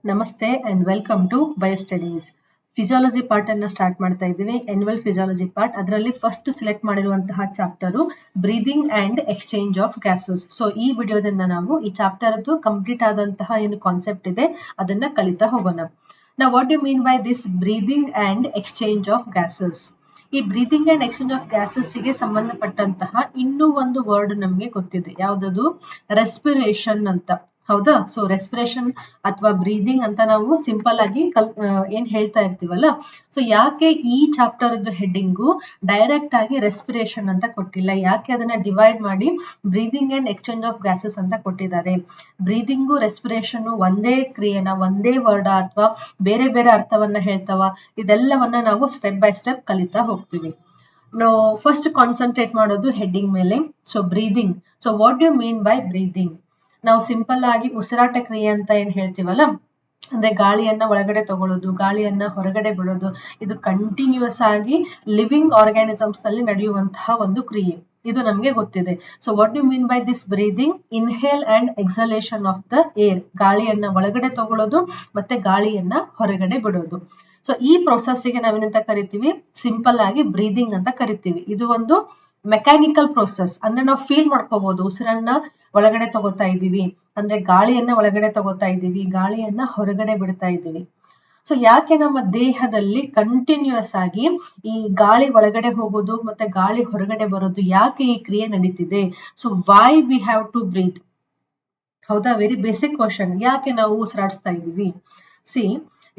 ನಮಸ್ತೆ and welcome to bio studies. Physiology part ಅನ್ನ start ಮಾಡ್ತಾ ಇದ್ದೀವಿ. ಎನ್ಯುವಲ್ ಫಿಸಿಯಾಲಜಿ ಪಾರ್ಟ್, ಅದರಲ್ಲಿ ಫಸ್ಟ್ ಸೆಲೆಕ್ಟ್ ಮಾಡಿರುವಂತಹ chapter breathing and exchange of gases. So ಈ ವಿಡಿಯೋದಿಂದ ನಾವು ಈ ಚಾಪ್ಟರ್ ಕಂಪ್ಲೀಟ್ ಆದಂತಹ ಏನು ಕಾನ್ಸೆಪ್ಟ್ ಇದೆ ಅದನ್ನ ಕಲಿತಾ ಹೋಗೋಣ. Now what do you mean by this breathing and exchange of gases? ಈ breathing and exchange of gases ಗೆ ಸಂಬಂಧಪಟ್ಟಂತಹ ಇನ್ನೂ ಒಂದು ವರ್ಡ್ ನಮಗೆ ಗೊತ್ತಿದೆ. ಯಾವ್ದದು? ರೆಸ್ಪಿರೇಷನ್ ಅಂತ. ಹೌದಾ? ಸೊ ರೆಸ್ಪಿರೇಷನ್ ಅಥವಾ ಬ್ರೀದಿಂಗ್ ಅಂತ ನಾವು ಸಿಂಪಲ್ ಆಗಿ ಏನ್ ಹೇಳ್ತಾ ಇರ್ತೀವಲ್ಲ. ಸೊ ಯಾಕೆ ಈ ಚಾಪ್ಟರ್ ಹೆಡ್ಡಿಂಗು ಡೈರೆಕ್ಟ್ ಆಗಿ ರೆಸ್ಪಿರೇಷನ್ ಅಂತ ಕೊಟ್ಟಿಲ್ಲ? ಯಾಕೆ ಅದನ್ನ ಡಿವೈಡ್ ಮಾಡಿ breathing and exchange of gases ಅಂತ ಕೊಟ್ಟಿದ್ದಾರೆ? ಬ್ರೀದಿಂಗು ರೆಸ್ಪಿರೇಷನ್ ಒಂದೇ ಕ್ರಿಯೆನ, ಒಂದೇ ವರ್ಡ್ ಅಥವಾ ಬೇರೆ ಬೇರೆ ಅರ್ಥವನ್ನ ಹೇಳ್ತಾವ? ಇದೆಲ್ಲವನ್ನ ನಾವು ಸ್ಟೆಪ್ ಬೈ ಸ್ಟೆಪ್ ಕಲಿತಾ ಹೋಗ್ತೀವಿ. ನಾವು ಫಸ್ಟ್ ಕಾನ್ಸಂಟ್ರೇಟ್ ಮಾಡೋದು ಹೆಡ್ಡಿಂಗ್ ಮೇಲೆ. So breathing. So what you mean by breathing? ನಾವು ಸಿಂಪಲ್ ಆಗಿ ಉಸಿರಾಟ ಕ್ರಿಯೆ ಅಂತ ಏನ್ ಹೇಳ್ತೀವಲ್ಲ, ಅಂದ್ರೆ ಗಾಳಿಯನ್ನ ಒಳಗಡೆ ತಗೊಳ್ಳೋದು, ಗಾಳಿಯನ್ನ ಹೊರಗಡೆ ಬಿಡೋದು, ಇದು ಕಂಟಿನ್ಯೂಸ್ ಆಗಿ ಲಿವಿಂಗ್ ಆರ್ಗ್ಯಾನಿಸಮ್ಸ್ ನಲ್ಲಿ ನಡೆಯುವಂತಹ ಒಂದು ಕ್ರಿಯೆ. ಇದು ನಮ್ಗೆ ಗೊತ್ತಿದೆ. So what you mean by this breathing? Inhale and exhalation of the air. ಗಾಳಿಯನ್ನ ಒಳಗಡೆ ತಗೊಳ್ಳೋದು ಮತ್ತೆ ಗಾಳಿಯನ್ನ ಹೊರಗಡೆ ಬಿಡೋದು. ಸೊ ಈ ಪ್ರೊಸೆಸ್ಗೆ ನಾವೇನಂತ ಕರಿತೀವಿ? ಸಿಂಪಲ್ ಆಗಿ ಬ್ರೀದಿಂಗ್ ಅಂತ ಕರಿತೀವಿ. ಇದು ಒಂದು ಮೆಕ್ಯಾನಿಕಲ್ ಪ್ರೊಸೆಸ್. ಅಂದ್ರೆ ನಾವು ಫೀಲ್ ಮಾಡ್ಕೋಬಹುದು, ಉಸಿರನ್ನ ಒಳಗಡೆ ತಗೋತಾ ಇದೀವಿ ಅಂದ್ರೆ ಗಾಳಿಯನ್ನ ಒಳಗಡೆ ತಗೋತಾ ಇದೀವಿ, ಗಾಳಿಯನ್ನ ಹೊರಗಡೆ ಬಿಡ್ತಾ ಇದೀವಿ. ಸೊ ಯಾಕೆ ನಮ್ಮ ದೇಹದಲ್ಲಿ ಕಂಟಿನ್ಯೂಸ್ ಆಗಿ ಈ ಗಾಳಿ ಒಳಗಡೆ ಹೋಗೋದು ಮತ್ತೆ ಗಾಳಿ ಹೊರಗಡೆ ಬರೋದು, ಯಾಕೆ ಈ ಕ್ರಿಯೆ ನಡೀತಿದೆ? So why we have to breathe? ಹೌದಾ? Very basic question. ಯಾಕೆ ನಾವು ಉಸಿರಾಡಿಸ್ತಾ ಇದೀವಿ? ಸಿ,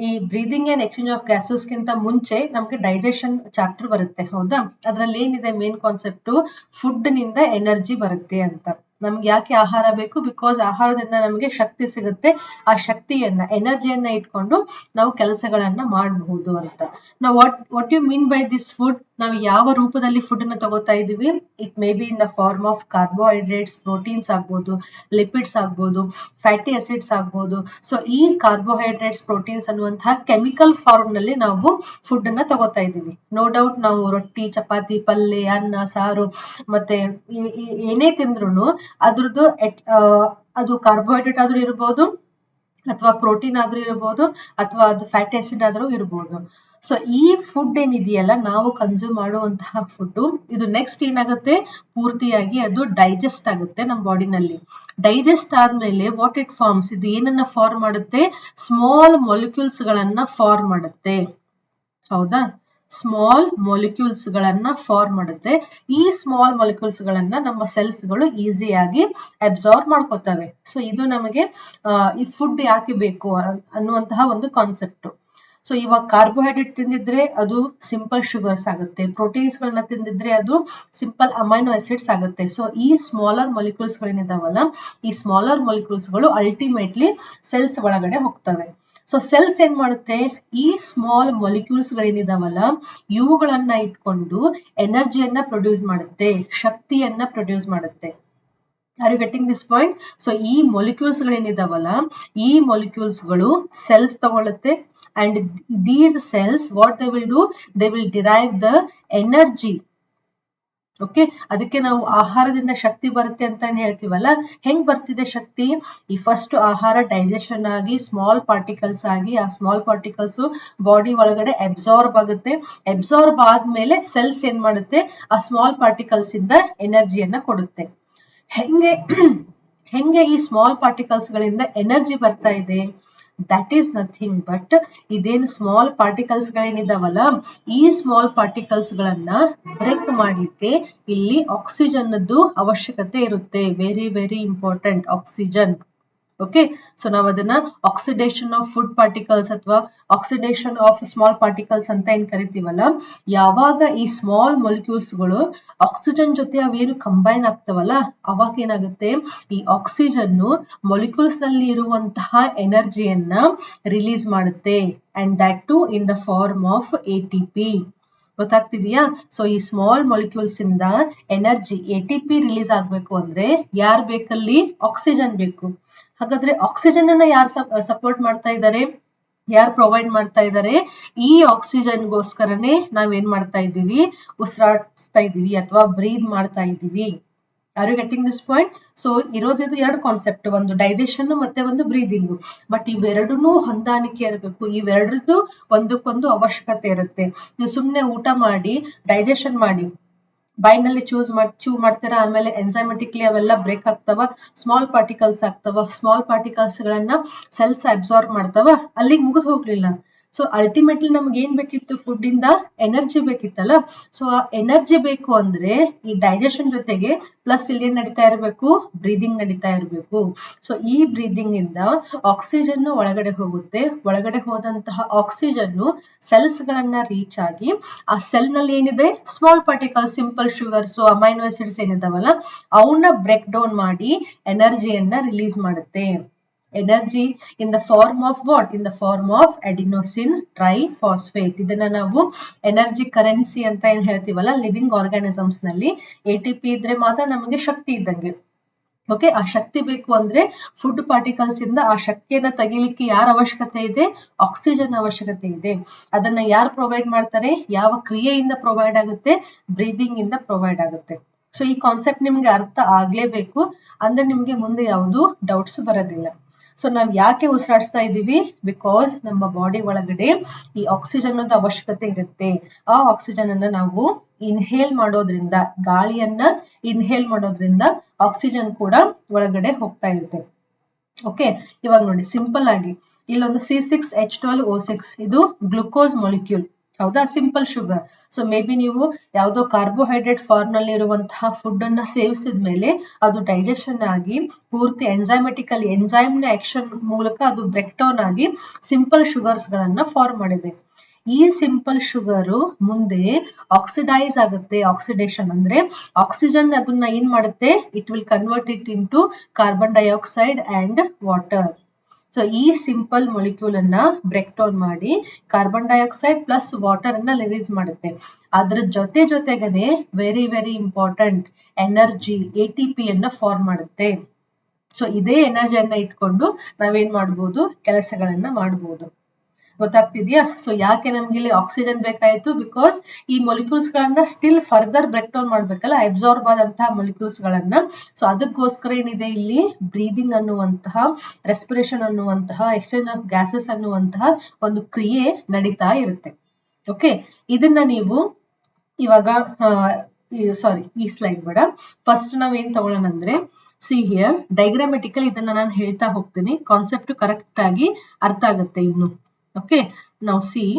ಈ breathing and exchange of gases ಗಿಂತ ಮುಂಚೆ ನಮ್ಗೆ ಡೈಜೆಷನ್ ಚಾಪ್ಟರ್ ಬರುತ್ತೆ. ಹೌದಾ? ಅದ್ರಲ್ಲಿ ಏನಿದೆ ಮೇನ್ ಕಾನ್ಸೆಪ್ಟ್? ಫುಡ್ ನಿಂದ ಎನರ್ಜಿ ಬರುತ್ತೆ ಅಂತ. ನಮ್ಗೆ ಯಾಕೆ ಆಹಾರ ಬೇಕು? ಬಿಕಾಸ್ ಆಹಾರದಿಂದ ನಮಗೆ ಶಕ್ತಿ ಸಿಗುತ್ತೆ. ಆ ಶಕ್ತಿಯನ್ನ, ಎನರ್ಜಿಯನ್ನ ಇಟ್ಕೊಂಡು ನಾವು ಕೆಲಸಗಳನ್ನ ಮಾಡಬಹುದು ಅಂತ. ನಾವು what you mean by this food? ನಾವು ಯಾವ ರೂಪದಲ್ಲಿ ಫುಡ್ ಅನ್ನ ತಗೋತಾ ಇದೀವಿ? It may be in the form of carbohydrates, proteins ಆಗ್ಬೋದು, ಲಿಪಿಡ್ಸ್ ಆಗ್ಬೋದು, ಫ್ಯಾಟಿ ಆಸಿಡ್ಸ್ ಆಗ್ಬೋದು. ಸೊ ಈ ಕಾರ್ಬೋಹೈಡ್ರೇಟ್ಸ್, ಪ್ರೋಟೀನ್ಸ್ ಅನ್ನುವಂತಹ ಕೆಮಿಕಲ್ ಫಾರ್ಮ್ ನಲ್ಲಿ ನಾವು ಫುಡ್ ಅನ್ನ ತಗೋತಾ ಇದೀವಿ. ನೋ ಡೌಟ್ ನಾವು ರೊಟ್ಟಿ, ಚಪಾತಿ, ಪಲ್ಯ, ಅನ್ನ, ಸಾರು ಮತ್ತೆ ಏನೇ ತಿಂದ್ರು ಅದ್ರದ್ದು ಅದು ಕಾರ್ಬೋಹೈಡ್ರೇಟ್ ಆದ್ರೂ ಇರ್ಬೋದು, ಅಥವಾ ಪ್ರೋಟೀನ್ ಆದ್ರೂ ಇರ್ಬೋದು, ಅಥವಾ ಅದು ಫ್ಯಾಟಿ ಆಸಿಡ್ ಆದ್ರೂ ಇರ್ಬೋದು. ಸೊ ಈ ಫುಡ್ ಏನಿದೆಯಲ್ಲ, ನಾವು ಕನ್ಸ್ಯೂಮ್ ಮಾಡುವಂತಹ ಫುಡ್, ಇದು ನೆಕ್ಸ್ಟ್ ಏನಾಗುತ್ತೆ? ಪೂರ್ತಿಯಾಗಿ ಅದು ಡೈಜೆಸ್ಟ್ ಆಗುತ್ತೆ ನಮ್ಮ ಬಾಡಿನಲ್ಲಿ. ಡೈಜೆಸ್ಟ್ ಆದ್ಮೇಲೆ ವಾಟ್ ಇಟ್ ಫಾರ್ಮ್ಸ್? ಇದು ಏನನ್ನ ಫಾರ್ಮ್ ಮಾಡುತ್ತೆ? ಸ್ಮಾಲ್ ಮಾಲಿಕ್ಯೂಲ್ಸ್ ಗಳನ್ನ ಫಾರ್ಮ್ ಮಾಡುತ್ತೆ. ಹೌದಾ? ಸ್ಮಾಲ್ ಮಾಲಿಕ್ಯೂಲ್ಸ್ ಗಳನ್ನ ಫಾರ್ಮ್ ಮಾಡುತ್ತೆ. ಈ ಸ್ಮಾಲ್ ಮಾಲಿಕ್ಯೂಲ್ಸ್ ಗಳನ್ನ ನಮ್ಮ ಸೆಲ್ಸ್ ಗಳು ಈಸಿಯಾಗಿ ಅಬ್ಸಾರ್ಬ್ ಮಾಡ್ಕೋತವೆ. ಸೊ ಇದು ನಮಗೆ ಈ ಫುಡ್ ಯಾಕೆ ಬೇಕು ಅನ್ನುವಂತಹ ಒಂದು ಕಾನ್ಸೆಪ್ಟ್. ಸೊ ಇವಾಗ ಕಾರ್ಬೋಹೈಡ್ರೇಟ್ ತಿಂದಿದ್ರೆ ಅದು ಸಿಂಪಲ್ ಶುಗರ್ಸ್ ಆಗುತ್ತೆ, ಪ್ರೋಟೀನ್ಸ್ ಗಳನ್ನ ತಿಂದಿದ್ರೆ ಅದು ಸಿಂಪಲ್ ಅಮೈನೋ ಆಸಿಡ್ಸ್ ಆಗುತ್ತೆ. ಸೊ ಈ ಸ್ಮಾಲರ್ ಮಾಲಿಕ್ಯೂಲ್ಸ್ ಗಳೇನಿದಾವಲ್ಲ, ಈ ಸ್ಮಾಲರ್ ಮಾಲಿಕ್ಯೂಲ್ಸ್ ಗಳು ಅಲ್ಟಿಮೇಟ್ಲಿ ಸೆಲ್ಸ್ ಒಳಗಡೆ ಹೋಗ್ತವೆ. ಸೊ ಸೆಲ್ಸ್ ಏನ್ ಮಾಡುತ್ತೆ? ಈ ಸ್ಮಾಲ್ ಮಾಲಿಕ್ಯೂಲ್ಸ್ ಗಳೇನಿದಾವಲ್ಲ, ಇವುಗಳನ್ನ ಇಟ್ಕೊಂಡು ಎನರ್ಜಿಯನ್ನ ಪ್ರೊಡ್ಯೂಸ್ ಮಾಡುತ್ತೆ, ಶಕ್ತಿಯನ್ನ ಪ್ರೊಡ್ಯೂಸ್ ಮಾಡುತ್ತೆ. Are you getting this point? So ಈ ಮಾಲಿಕ್ಯೂಲ್ಸ್ ಗಳೇನಿದಾವಲ್ಲ, ಈ ಮಾಲಿಕ್ಯೂಲ್ಸ್ ಗಳು ಸೆಲ್ಸ್ ತಗೊಳುತ್ತೆ. And these cells what they will do? They will derive the energy. Okay, ಅದಕ್ಕೆ ನಾವು ಆಹಾರದಿಂದ ಶಕ್ತಿ ಬರುತ್ತೆ ಅಂತ ಹೇಳ್ತೀವಲ್ಲ. ಹೆಂಗ್ ಬರ್ತಿದೆ ಶಕ್ತಿ? ಈ ಫಸ್ಟ್ ಆಹಾರ ಡೈಜೆಷನ್ ಆಗಿ ಸ್ಮಾಲ್ ಪಾರ್ಟಿಕಲ್ಸ್ ಆಗಿ, ಆ ಸ್ಮಾಲ್ ಪಾರ್ಟಿಕಲ್ಸ್ ಬಾಡಿ ಒಳಗಡೆ ಅಬ್ಸಾರ್ಬ್ ಆಗುತ್ತೆ. ಅಬ್ಸಾರ್ಬ್ ಆದ್ಮೇಲೆ ಸೆಲ್ಸ್ ಏನ್ ಮಾಡುತ್ತೆ? ಆ ಸ್ಮಾಲ್ ಪಾರ್ಟಿಕಲ್ಸ್ ಇಂದ ಎನರ್ಜಿಯನ್ನ ಕೊಡುತ್ತೆ. ಹೆಂಗೆ ಈ ಸ್ಮಾಲ್ ಪಾರ್ಟಿಕಲ್ಸ್ ಗಳಿಂದ ಎನರ್ಜಿ ಬರ್ತಾ ಇದೆ? ದಟ್ ಈಸ್ ನಥಿಂಗ್ ಬಟ್, ಇದೇನು ಸ್ಮಾಲ್ ಪಾರ್ಟಿಕಲ್ಸ್ ಗಳೇನಿದಾವಲ್ಲ, ಈ ಸ್ಮಾಲ್ ಪಾರ್ಟಿಕಲ್ಸ್ ಗಳನ್ನ ಬ್ರೇಕ್ ಮಾಡ್ಲಿಕ್ಕೆ ಇಲ್ಲಿ ಆಕ್ಸಿಜನ್ ಅವಶ್ಯಕತೆ ಇರುತ್ತೆ. Very very important, oxygen. Okay, so ನಾವು ಅದನ್ನ ಆಕ್ಸಿಡೇಷನ್ ಆಫ್ ಫುಡ್ ಪಾರ್ಟಿಕಲ್ಸ್ ಅಥವಾ ಆಕ್ಸಿಡೇಷನ್ ಆಫ್ ಸ್ಮಾಲ್ ಪಾರ್ಟಿಕಲ್ಸ್ ಅಂತ ಏನ್ ಕರಿತೀವಲ್ಲ, ಯಾವಾಗ ಈ ಸ್ಮಾಲ್ ಮಾಲಿಕ್ಯೂಲ್ಸ್ ಗಳು ಆಕ್ಸಿಜನ್ ಜೊತೆ ಅವೇನು ಕಂಬೈನ್ ಆಗ್ತಾವಲ್ಲ, ಅವಾಗ ಏನಾಗುತ್ತೆ? ಈ ಆಕ್ಸಿಜನ್ ಮಾಲಿಕ್ಯೂಲ್ಸ್ ನಲ್ಲಿ ಇರುವಂತಹ ಎನರ್ಜಿಯನ್ನ ರಿಲೀಸ್ ಮಾಡುತ್ತೆ. And that to in the form of ATP. ಗೊತ್ತಾಗ್ತಿದೆಯಾ? ಸೊ ಈ ಸ್ಮಾಲ್ ಮಾಲಿಕ್ಯೂಲ್ಸ್ ಇಂದ ಎನರ್ಜಿ ATP ರಿಲೀಸ್ ಆಗ್ಬೇಕು ಅಂದ್ರೆ ಯಾರ್ ಬೇಕಲ್ಲಿ? ಆಕ್ಸಿಜನ್ ಬೇಕು. ಹಾಗಾದ್ರೆ ಆಕ್ಸಿಜನ್ ಅನ್ನ ಯಾರು ಸಪೋರ್ಟ್ ಮಾಡ್ತಾ ಇದ್ದಾರೆ? ಯಾರು ಪ್ರೊವೈಡ್ ಮಾಡ್ತಾ ಇದ್ದಾರೆ? ಈ ಆಕ್ಸಿಜನ್ಗೋಸ್ಕರನೇ ನಾವೇನ್ ಮಾಡ್ತಾ ಇದ್ದೀವಿ? ಉಸಿರಾಡ್ತಾ ಇದೀವಿ ಅಥವಾ ಬ್ರೀದ್ ಮಾಡ್ತಾ ಇದೀವಿ. Are you getting this point? So ಇರೋದಿದು ಎರಡು ಕಾನ್ಸೆಪ್ಟ್, ಒಂದು ಡೈಜೆಷನ್ ಮತ್ತೆ ಒಂದು ಬ್ರೀದಿಂಗ್. ಬಟ್ ಇವೆರಡೂ ಹೊಂದಾಣಿಕೆ ಇರಬೇಕು, ಇವೆರಡರದ್ದು ಒಂದಕ್ಕೊಂದು ಅವಶ್ಯಕತೆ ಇರುತ್ತೆ. ನೀವು ಸುಮ್ಮನೆ ಊಟ ಮಾಡಿ ಡೈಜೆಷನ್ ಮಾಡಿ ಬಾಯಿನಲ್ಲಿ ಚೂ ಮಾಡ್ತೀರಾ, ಆಮೇಲೆ ಎನ್ಸೈಮೆಟಿಕ್ಲಿ ಅವೆಲ್ಲ ಬ್ರೇಕ್ ಆಗ್ತಾವ, ಸ್ಮಾಲ್ ಪಾರ್ಟಿಕಲ್ಸ್ ಆಗ್ತಾವ, ಸ್ಮಾಲ್ ಪಾರ್ಟಿಕಲ್ಸ್ ಗಳನ್ನ ಸೆಲ್ಸ್ ಅಬ್ಸಾರ್ಬ್ ಮಾಡ್ತಾವ, ಅಲ್ಲಿಗೆ ಮುಗಿದು ಹೋಗ್ಲಿಲ್ಲ. ಸೊ ಅಲ್ಟಿಮೇಟ್ಲಿ ನಮ್ಗೆ ಏನ್ ಬೇಕಿತ್ತು? ಫುಡ್ ಇಂದ ಎನರ್ಜಿ ಬೇಕಿತ್ತಲ್ಲ. ಸೊ ಆ ಎನರ್ಜಿ ಬೇಕು ಅಂದ್ರೆ ಈ ಡೈಜೆಷನ್ ಜೊತೆಗೆ ಪ್ಲಸ್ ಇಲ್ಲಿ ಏನ್ ನಡೀತಾ ಇರಬೇಕು? ಬ್ರೀದಿಂಗ್ ನಡೀತಾ ಇರಬೇಕು. ಸೊ ಈ ಬ್ರೀದಿಂಗ್ ಇಂದ ಆಕ್ಸಿಜನ್ ಒಳಗಡೆ ಹೋಗುತ್ತೆ, ಒಳಗಡೆ ಹೋದಂತಹ ಆಕ್ಸಿಜನ್ ಸೆಲ್ಸ್ ಗಳನ್ನ ರೀಚ್ ಆಗಿ ಆ ಸೆಲ್ ನಲ್ಲಿ ಏನಿದೆ? Small particle, simple sugars, amino acids ಏನಿದಾವಲ್ಲ ಅವನ್ನ ಬ್ರೇಕ್ ಡೌನ್ ಮಾಡಿ ಎನರ್ಜಿಯನ್ನ ರಿಲೀಸ್ ಮಾಡುತ್ತೆ. Energy in the form of what? In the form of adenosine triphosphate. ಇದನ್ನ ನಾವು ಎನರ್ಜಿ ಕರೆನ್ಸಿ ಅಂತ ಏನ್ ಹೇಳ್ತೀವಲ್ಲ ಲಿವಿಂಗ್ ಆರ್ಗಾನಿಸಮ್ಸ್ ನಲ್ಲಿ, ATP ಇದ್ರೆ ಮಾತ್ರ ನಮಗೆ ಶಕ್ತಿ ಇದ್ದಂಗೆ. ಓಕೆ, ಆ ಶಕ್ತಿ ಬೇಕು ಅಂದ್ರೆ ಫುಡ್ ಪಾರ್ಟಿಕಲ್ಸ್ ಇಂದ ಆ ಶಕ್ತಿಯನ್ನ ತೆಗಿಲಿಕ್ಕೆ ಯಾರ ಅವಶ್ಯಕತೆ ಇದೆ? ಆಕ್ಸಿಜನ್ ಅವಶ್ಯಕತೆ ಇದೆ. ಅದನ್ನ ಯಾರು ಪ್ರೊವೈಡ್ ಮಾಡ್ತಾರೆ? ಯಾವ ಕ್ರಿಯೆಯಿಂದ ಪ್ರೊವೈಡ್ ಆಗುತ್ತೆ? ಬ್ರೀದಿಂಗ್ ಇಂದ ಪ್ರೊವೈಡ್ ಆಗುತ್ತೆ. ಸೊ ಈ ಕಾನ್ಸೆಪ್ಟ್ ನಿಮ್ಗೆ ಅರ್ಥ ಆಗ್ಲೇಬೇಕು, ಅಂದ್ರೆ ನಿಮ್ಗೆ ಮುಂದೆ ಯಾವುದು ಡೌಟ್ಸ್ ಬರೋದಿಲ್ಲ. ಸೊ ನಾವ್ ಯಾಕೆ ಉಸಿರಾಡ್ಸ್ತಾ ಇದೀವಿ? ಬಿಕಾಸ್ ನಮ್ಮ ಬಾಡಿ ಒಳಗಡೆ ಈ ಆಕ್ಸಿಜನ್ ಅನ್ನೋದು ಅವಶ್ಯಕತೆ ಇರುತ್ತೆ. ಆ ಆಕ್ಸಿಜನ್ ಅನ್ನ ನಾವು ಇನ್ಹೇಲ್ ಮಾಡೋದ್ರಿಂದ, ಗಾಳಿಯನ್ನ ಇನ್ಹೇಲ್ ಮಾಡೋದ್ರಿಂದ ಆಕ್ಸಿಜನ್ ಕೂಡ ಒಳಗಡೆ ಹೋಗ್ತಾ ಇರುತ್ತೆ. ಓಕೆ, ಇವಾಗ ನೋಡಿ ಸಿಂಪಲ್ ಆಗಿ ಇಲ್ಲೊಂದು C6H12O6 ಇದು ಗ್ಲುಕೋಸ್ ಮಾಲಿಕ್ಯೂಲ್, ಹೌದಾ? Simple sugar. So may be ನೀವು ಯಾವುದೋ ಕಾರ್ಬೋಹೈಡ್ರೇಟ್ ಫಾರ್ಮ್ ನಲ್ಲಿ ಇರುವಂತಹ ಫುಡ್ ಅನ್ನ ಸೇವಿಸಿದ ಮೇಲೆ ಅದು ಡೈಜೆಷನ್ ಆಗಿ ಪೂರ್ತಿ ಎನ್ಸೈಮೆಟಿಕಲಿ ಎನ್ಸೈಮ್ ನ ಆಕ್ಷನ್ ಮೂಲಕ ಅದು ಬ್ರೇಕ್ ಡೌನ್ ಆಗಿ ಸಿಂಪಲ್ ಶುಗರ್ಸ್ ಗಳನ್ನ ಫಾರ್ಮ್ ಮಾಡಿದೆ. ಈ ಸಿಂಪಲ್ ಶುಗರ್ ಮುಂದೆ ಆಕ್ಸಿಡೈಸ್ ಆಗುತ್ತೆ. ಆಕ್ಸಿಡೇಷನ್ ಅಂದ್ರೆ ಆಕ್ಸಿಜನ್ ಅದನ್ನ ಏನ್ ಮಾಡುತ್ತೆ? It will convert it into carbon dioxide and water. So ಈ ಸಿಂಪಲ್ ಮೊಲಿಕ್ಯೂಲ್ ಅನ್ನ ಬ್ರೇಕ್ ಡೌನ್ ಮಾಡಿ ಕಾರ್ಬನ್ ಡೈಆಕ್ಸೈಡ್ ಪ್ಲಸ್ ವಾಟರ್ ಅನ್ನ ರಿಲೀಸ್ ಮಾಡುತ್ತೆ. ಅದ್ರ ಜೊತೆಗನೆ very very important energy ATP ಅನ್ನ ಫಾರ್ಮ್ ಮಾಡುತ್ತೆ. ಸೊ ಇದೇ ಎನರ್ಜಿಯನ್ನ ಇಟ್ಕೊಂಡು ನಾವೇನ್ ಮಾಡ್ಬೋದು? ಕೆಲಸಗಳನ್ನ ಮಾಡ್ಬೋದು. ಗೊತ್ತಾಗ್ತಿದ್ಯಾ? ಸೊ ಯಾಕೆ ನಮ್ಗೆ ಇಲ್ಲಿ ಆಕ್ಸಿಜನ್ ಬೇಕಾಯ್ತು? ಬಿಕಾಸ್ ಈ ಮೊಲಿಕ್ಯೂಲ್ಸ್ ಗಳನ್ನ ಸ್ಟಿಲ್ ಫರ್ದರ್ ಬ್ರೇಕ್ ಡೌನ್ ಮಾಡ್ಬೇಕಲ್ಲ, ಅಬ್ಸಾರ್ಬ್ ಆದಂತಹ ಮೊಲಿಕ್ಯೂಲ್ಸ್ ಗಳನ್ನ. ಸೊ ಅದಕ್ಕೋಸ್ಕರ ಏನಿದೆ ಇಲ್ಲಿ? ಬ್ರೀದಿಂಗ್ ಅನ್ನುವಂತಹ, ರೆಸ್ಪಿರೇಷನ್ ಅನ್ನುವಂತಹ, ಎಕ್ಸ್ಚೇಂಜ್ ಆಫ್ ಗ್ಯಾಸಸ್ ಅನ್ನುವಂತಹ ಒಂದು ಕ್ರಿಯೆ ನಡೀತಾ ಇರುತ್ತೆ. ಓಕೆ, ಇದನ್ನ ನೀವು ಇವಾಗ ಈ ಸ್ಲೈಡ್ ಬೇಡ, ಫಸ್ಟ್ ನಾವೇನ್ ತಗೊಳ್ಳೋಣ ಅಂದ್ರೆ ಸಿ ಹಿಯರ್ ಡೈಗ್ರಾಮೆಟಿಕಲ್ ಇದನ್ನ ನಾನು ಹೇಳ್ತಾ ಹೋಗ್ತೀನಿ, ಕಾನ್ಸೆಪ್ಟ್ ಕರೆಕ್ಟ್ ಆಗಿ ಅರ್ಥ ಆಗುತ್ತೆ ಇನ್ನು. Okay, now see.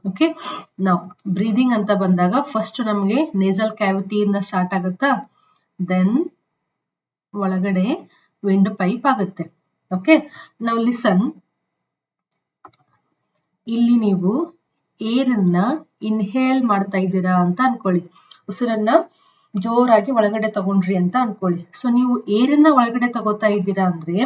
Okay, now breathing ಅಂತ ಬಂದಾಗ ಫಸ್ಟ್ ನಮಗೆ nasal cavity ಇಂದ ಸ್ಟಾರ್ಟ್ ಆಗುತ್ತಾ, then ಒಳಗಡೆ ವಿಂಡ್ ಪೈಪ್ ಆಗುತ್ತೆ. Okay, now listen. ಇಲ್ಲಿ ನೀವು ಏರ್ ಅನ್ನ ಇನ್ಹೇಲ್ ಮಾಡ್ತಾ ಇದ್ದೀರಾ ಅಂತ ಅನ್ಕೊಳ್ಳಿ, ಉಸಿರನ್ನ ಜೋರಾಗಿ ಒಳಗಡೆ ತಗೊಂಡ್ರಿ ಅಂತ ಅನ್ಕೊಳ್ಳಿ. ಸೊ ನೀವು ಏರನ್ನ ಒಳಗಡೆ ತಗೋತಾ ಇದ್ದೀರಾ ಅಂದ್ರೆ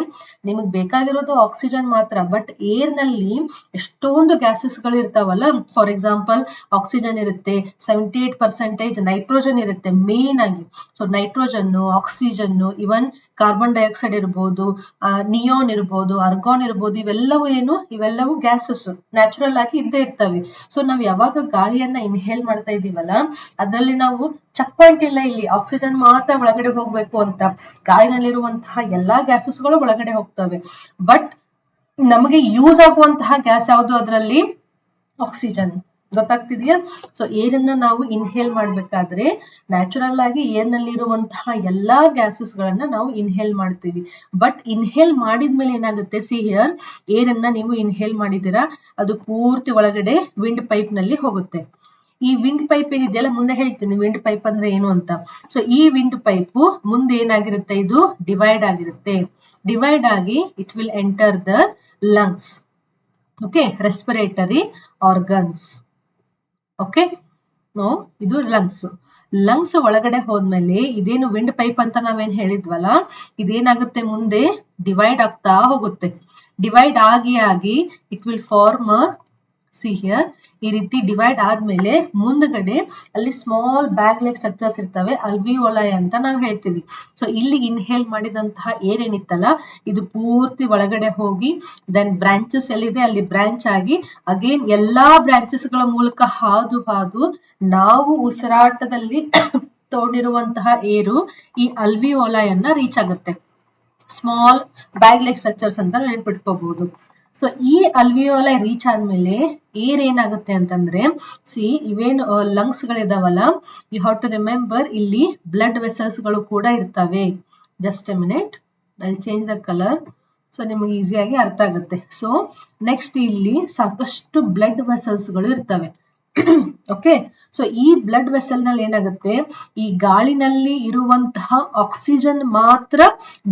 ನಿಮಗ್ ಬೇಕಾಗಿರೋದು ಆಕ್ಸಿಜನ್ ಮಾತ್ರ, ಬಟ್ ಏರ್ ನಲ್ಲಿ ಎಷ್ಟೊಂದು ಗ್ಯಾಸಸ್ ಗಳು ಇರ್ತಾವಲ್ಲ. ಫಾರ್ ಎಕ್ಸಾಂಪಲ್ ಆಕ್ಸಿಜನ್ ಇರುತ್ತೆ, 78% ನೈಟ್ರೋಜನ್ ಇರುತ್ತೆ ಮೇನ್ ಆಗಿ. ಸೊ ನೈಟ್ರೋಜನ್, ಆಕ್ಸಿಜನ್, ಇವನ್ ಕಾರ್ಬನ್ ಡೈಆಕ್ಸೈಡ್ ಇರ್ಬೋದು, ನಿಯೋನ್ ಇರ್ಬೋದು, ಅರ್ಗಾನ್ ಇರ್ಬೋದು, ಇವೆಲ್ಲವೂ ಗ್ಯಾಸಸ್ ನ್ಯಾಚುರಲ್ ಆಗಿ ಇದ್ದೇ ಇರ್ತವೆ. ಸೊ ನಾವ್ ಯಾವಾಗ ಗಾಳಿಯನ್ನ ಇನ್ಹೇಲ್ ಮಾಡ್ತಾ ಇದೀವಲ್ಲ ಅದ್ರಲ್ಲಿ ನಾವು ಚೆಕ್ ಪಾಯಿಂಟ್ ಇಲ್ಲ, ಇಲ್ಲಿ ಆಕ್ಸಿಜನ್ ಮಾತ್ರ ಒಳಗಡೆ ಹೋಗ್ಬೇಕು ಅಂತ. ಗಾಳಿನಲ್ಲಿರುವಂತಹ ಎಲ್ಲಾ ಗ್ಯಾಸಸ್ ಗಳು ಒಳಗಡೆ ಹೋಗ್ತವೆ, ಬಟ್ ನಮಗೆ ಯೂಸ್ ಆಗುವಂತಹ ಗ್ಯಾಸ್ ಯಾವುದು? ಅದರಲ್ಲಿ ಆಕ್ಸಿಜನ್. ಗೊತ್ತಾಗ್ತಿದೆಯಾ? ಸೊ ಏರನ್ನ ನಾವು ಇನ್ಹೇಲ್ ಮಾಡ್ಬೇಕಾದ್ರೆ ನ್ಯಾಚುರಲ್ ಆಗಿ ಏರ್ ನಲ್ಲಿ ಇರುವಂತಹ ಎಲ್ಲಾ ಗ್ಯಾಸಸ್ ಗಳನ್ನ ನಾವು ಇನ್ಹೇಲ್ ಮಾಡ್ತೀವಿ. ಬಟ್ ಇನ್ಹೇಲ್ ಮಾಡಿದ್ಮೇಲೆ ಏನಾಗುತ್ತೆ? ಸಿ ಹಿಯರ್, ಏರನ್ನ ನೀವು ಇನ್ಹೇಲ್ ಮಾಡಿದಿರಾ, ಅದು ಪೂರ್ತಿ ಒಳಗಡೆ ವಿಂಡ್ ಪೈಪ್ ನಲ್ಲಿ ಹೋಗುತ್ತೆ. ಈ ವಿಂಡ್ ಪೈಪ್ ಏನಿದೆಯಲ್ಲ, ಮುಂದೆ ಹೇಳ್ತೀನಿ ವಿಂಡ್ ಪೈಪ್ ಅಂದ್ರೆ ಏನು ಅಂತ. ಸೊ ಈ ವಿಂಡ್ ಪೈಪ್ ಮುಂದೆ ಏನಾಗಿರುತ್ತೆ? ಇದು ಡಿವೈಡ್ ಆಗಿರುತ್ತೆ. ಡಿವೈಡ್ ಆಗಿ it will enter the lungs. Okay, respiratory organs. Okay, ಇದು ಲಂಗ್ಸ್ ಒಳಗಡೆ ಹೋದ್ಮೇಲೆ ಇದೇನು ವಿಂಡ್ ಪೈಪ್ ಅಂತ ನಾವೇನ್ ಹೇಳಿದ್ವಲ್ಲ, ಇದೇನಾಗುತ್ತೆ? ಮುಂದೆ ಡಿವೈಡ್ ಆಗ್ತಾ ಹೋಗುತ್ತೆ. ಡಿವೈಡ್ ಆಗಿ it will form see here ಈ ರೀತಿ ಡಿವೈಡ್ ಆದ್ಮೇಲೆ ಮುಂದ್ಗಡೆ ಅಲ್ಲಿ ಸ್ಮಾಲ್ ಬ್ಯಾಗ್ ಲೈಕ್ ಸ್ಟ್ರಕ್ಚರ್ಸ್ ಇರ್ತವೆ, ಅಲ್ವಿಯೋಲೈ ಅಂತ ನಾವು ಹೇಳ್ತೀವಿ. ಸೊ ಇಲ್ಲಿ ಇನ್ಹೇಲ್ ಮಾಡಿದಂತಹ ಏರ್ ಏನಿತ್ತಲ್ಲ ಇದು ಪೂರ್ತಿ ಒಳಗಡೆ ಹೋಗಿ ದೆನ್ ಬ್ರಾಂಚಸ್ ಎಲ್ಲಿದೆ ಅಲ್ಲಿ ಬ್ರಾಂಚ್ ಆಗಿ ಅಗೇನ್ ಎಲ್ಲಾ ಬ್ರಾಂಚಸ್ ಗಳ ಮೂಲಕ ಹಾದು ನಾವು ಉಸಿರಾಟದಲ್ಲಿ ತಗೊಂಡಿರುವಂತಹ ಏರು ಈ ಅಲ್ವಿಯೋಲೈಯನ್ನ ರೀಚ್ ಆಗುತ್ತೆ. ಸ್ಮಾಲ್ ಬ್ಯಾಗ್ ಲೈಕ್ ಸ್ಟ್ರಕ್ಚರ್ಸ್ ಅಂತ ನೆನ್ಪಿಟ್ಕೋಬಹುದು. ಸೊ ಈ ಅಲ್ವಿಯೋಲೈ ರೀಚ್ ಆದ್ಮೇಲೆ ಏರ್ ಏನಾಗುತ್ತೆ ಅಂತಂದ್ರೆ ಇವೇನು ಲಂಗ್ಸ್ ಗಳಿದಾವಲ್ಲ, ಯು ಹ್ಯಾವ್ ಟು ರಿಮೆಂಬರ್ ಇಲ್ಲಿ ಬ್ಲಡ್ ವೆಸಲ್ಸ್ ಗಳು ಕೂಡ ಇರ್ತವೆ. Just a minute, I change the colour so ನಿಮಗೆ ಈಸಿಯಾಗಿ ಅರ್ಥ ಆಗುತ್ತೆ. ಸೊ ನೆಕ್ಸ್ಟ್ ಇಲ್ಲಿ ಸಾಕಷ್ಟು ಬ್ಲಡ್ ವೆಸಲ್ಸ್ ಗಳು ಇರ್ತವೆ. ಓಕೆ, ಸೊ ಈ ಬ್ಲಡ್ ವೆಸಲ್ ನಲ್ಲಿ ಏನಾಗುತ್ತೆ, ಈ ಗಾಳಿನಲ್ಲಿ ಇರುವಂತಹ ಆಕ್ಸಿಜನ್ ಮಾತ್ರ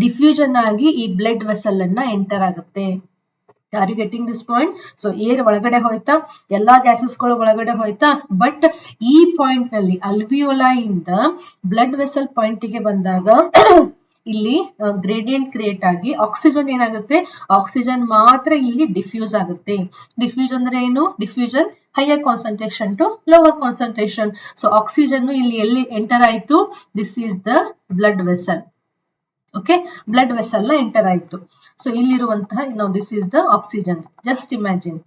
ಡಿಫ್ಯೂಷನ್ ಆಗಿ ಈ ಬ್ಲಡ್ ವೆಸಲ್ ಅನ್ನ ಎಂಟರ್ ಆಗುತ್ತೆ. Are you getting this point? So air ಒಳಗಡೆ ಹೋಯ್ತಾ, ಎಲ್ಲಾ ಗ್ಯಾಸಸ್ ಗಳು ಒಳಗಡೆ ಹೋಯ್ತಾ, ಬಟ್ ಈ ಪಾಯಿಂಟ್ ನಲ್ಲಿ ಅಲ್ವಿಯೋಲೈ ಇಂದ ಬ್ಲಡ್ ವೆಸಲ್ ಪಾಯಿಂಟ್ ಗೆ ಬಂದಾಗ ಇಲ್ಲಿ ಗ್ರೇಡಿಯಂಟ್ ಕ್ರಿಯೇಟ್ ಆಗಿ ಆಕ್ಸಿಜನ್ ಏನಾಗುತ್ತೆ, ಆಕ್ಸಿಜನ್ ಮಾತ್ರ ಇಲ್ಲಿ ಡಿಫ್ಯೂಸ್ ಆಗುತ್ತೆ. ಡಿಫ್ಯೂಸ್ ಅಂದ್ರೆ ಏನು? Diffusion higher concentration to lower concentration. So oxygen ಇಲ್ಲಿ ಎಲ್ಲಿ ಎಂಟರ್ ಆಯ್ತು, this is the blood vessel. Okay, blood vessel ನ ಎಂಟರ್ ಆಯ್ತು. ಸೊ ಇಲ್ಲಿರುವಂತಹ ನಾವು this is the oxygen. Just imagine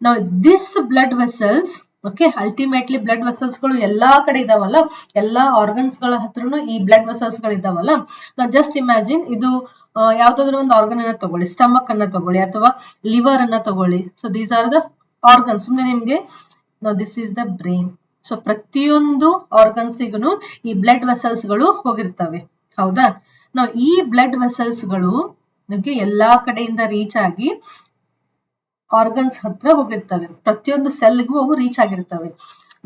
ನಾವು this blood vessels. Okay, ultimately blood vessels ಗಳು ಎಲ್ಲಾ ಕಡೆ ಇದಾವಲ್ಲ, ಎಲ್ಲಾ ಆರ್ಗನ್ಸ್ ಗಳ ಹತ್ರನು ಈ ಬ್ಲಡ್ ವೆಸಲ್ಸ್ ಗಳು ಇದಾವಲ್ಲ. ನಾವು ಜಸ್ಟ್ ಇಮ್ಯಾಜಿನ್ ಇದು ಯಾವ್ದಾದ್ರು ಒಂದು ಆರ್ಗನ್ ಅನ್ನ ತಗೊಳ್ಳಿ, ಸ್ಟಮಕ್ ಅನ್ನ ತಗೊಳ್ಳಿ ಅಥವಾ ಲಿವರ್ ಅನ್ನ ತಗೊಳ್ಳಿ. So these are the organs. ಸುಮ್ನೆ ನಿಮ್ಗೆ this is the brain. So ಪ್ರತಿಯೊಂದು ಆರ್ಗನ್ಸಿಗೂ ಈ ಬ್ಲಡ್ ವೆಸಲ್ಸ್ ಗಳು ಹೋಗಿರ್ತವೆ, ಹೌದಾ? ನಾವು ಈ ಬ್ಲಡ್ ವೆಸಲ್ಸ್ ಗಳು ಎಲ್ಲಾ ಕಡೆಯಿಂದ ರೀಚ್ ಆಗಿ ಆರ್ಗನ್ಸ್ ಹತ್ರ ಹೋಗಿರ್ತವೆ. ಪ್ರತಿಯೊಂದು ಸೆಲ್ಗೂ ಅವು ರೀಚ್ ಆಗಿರ್ತವೆ.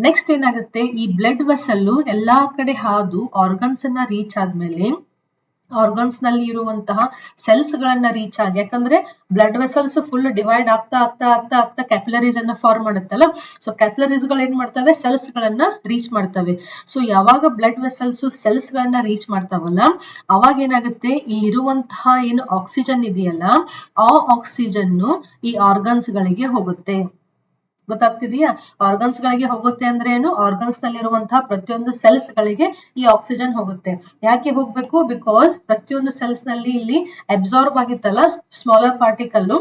ನೆಕ್ಸ್ಟ್ ಏನಾಗುತ್ತೆ, ಈ ಬ್ಲಡ್ ವೆಸಲ್ ಎಲ್ಲಾ ಕಡೆ ಹಾದು ಆರ್ಗನ್ಸ್ ಅನ್ನ ರೀಚ್ ಆದ್ಮೇಲೆ ಆರ್ಗನ್ಸ್ ನಲ್ಲಿ ಇರುವಂತಹ ಸೆಲ್ಸ್ ಗಳನ್ನ ರೀಚ್ ಆಗಿ, ಯಾಕಂದ್ರೆ ಬ್ಲಡ್ ವೆಸಲ್ಸ್ ಫುಲ್ ಡಿವೈಡ್ ಆಗ್ತಾ ಕ್ಯಾಪಿಲರೀಸ್ ಅನ್ನ ಫಾರ್ಮ್ ಮಾಡುತ್ತಲ್ಲ. ಸೊ ಕ್ಯಾಪಿಲರೀಸ್ ಗಳು ಏನ್ ಮಾಡ್ತವೆ, ಸೆಲ್ಸ್ ಗಳನ್ನ ರೀಚ್ ಮಾಡ್ತವೆ. ಸೊ ಯಾವಾಗ ಬ್ಲಡ್ ವೆಸಲ್ಸ್ ಸೆಲ್ಸ್ ಗಳನ್ನ ರೀಚ್ ಮಾಡ್ತಾವಲ್ಲ, ಅವಾಗ ಏನಾಗುತ್ತೆ, ಇಲ್ಲಿರುವಂತಹ ಏನು ಆಕ್ಸಿಜನ್ ಇದೆಯಲ್ಲ, ಆ ಆಕ್ಸಿಜನ್ ಈ ಆರ್ಗನ್ಸ್ ಗಳಿಗೆ ಹೋಗುತ್ತೆ. ಗೊತ್ತಾಗ್ತಿದೆಯಾ? ಆರ್ಗನ್ಸ್ ಗಳಿಗೆ ಹೋಗುತ್ತೆ ಅಂದ್ರೆ ಏನು, ಆರ್ಗನ್ಸ್ ನಲ್ಲಿರುವಂತಹ ಪ್ರತಿಯೊಂದು ಸೆಲ್ಸ್ ಗಳಿಗೆ ಈ ಆಕ್ಸಿಜನ್ ಹೋಗುತ್ತೆ. ಯಾಕೆ ಹೋಗ್ಬೇಕು? ಬಿಕಾಸ್ ಪ್ರತಿಯೊಂದು ಸೆಲ್ಸ್ ನಲ್ಲಿ ಇಲ್ಲಿ ಅಬ್ಸಾರ್ಬ್ ಆಗಿತ್ತಲ್ಲ ಸ್ಮಾಲರ್ ಪಾರ್ಟಿಕಲ್,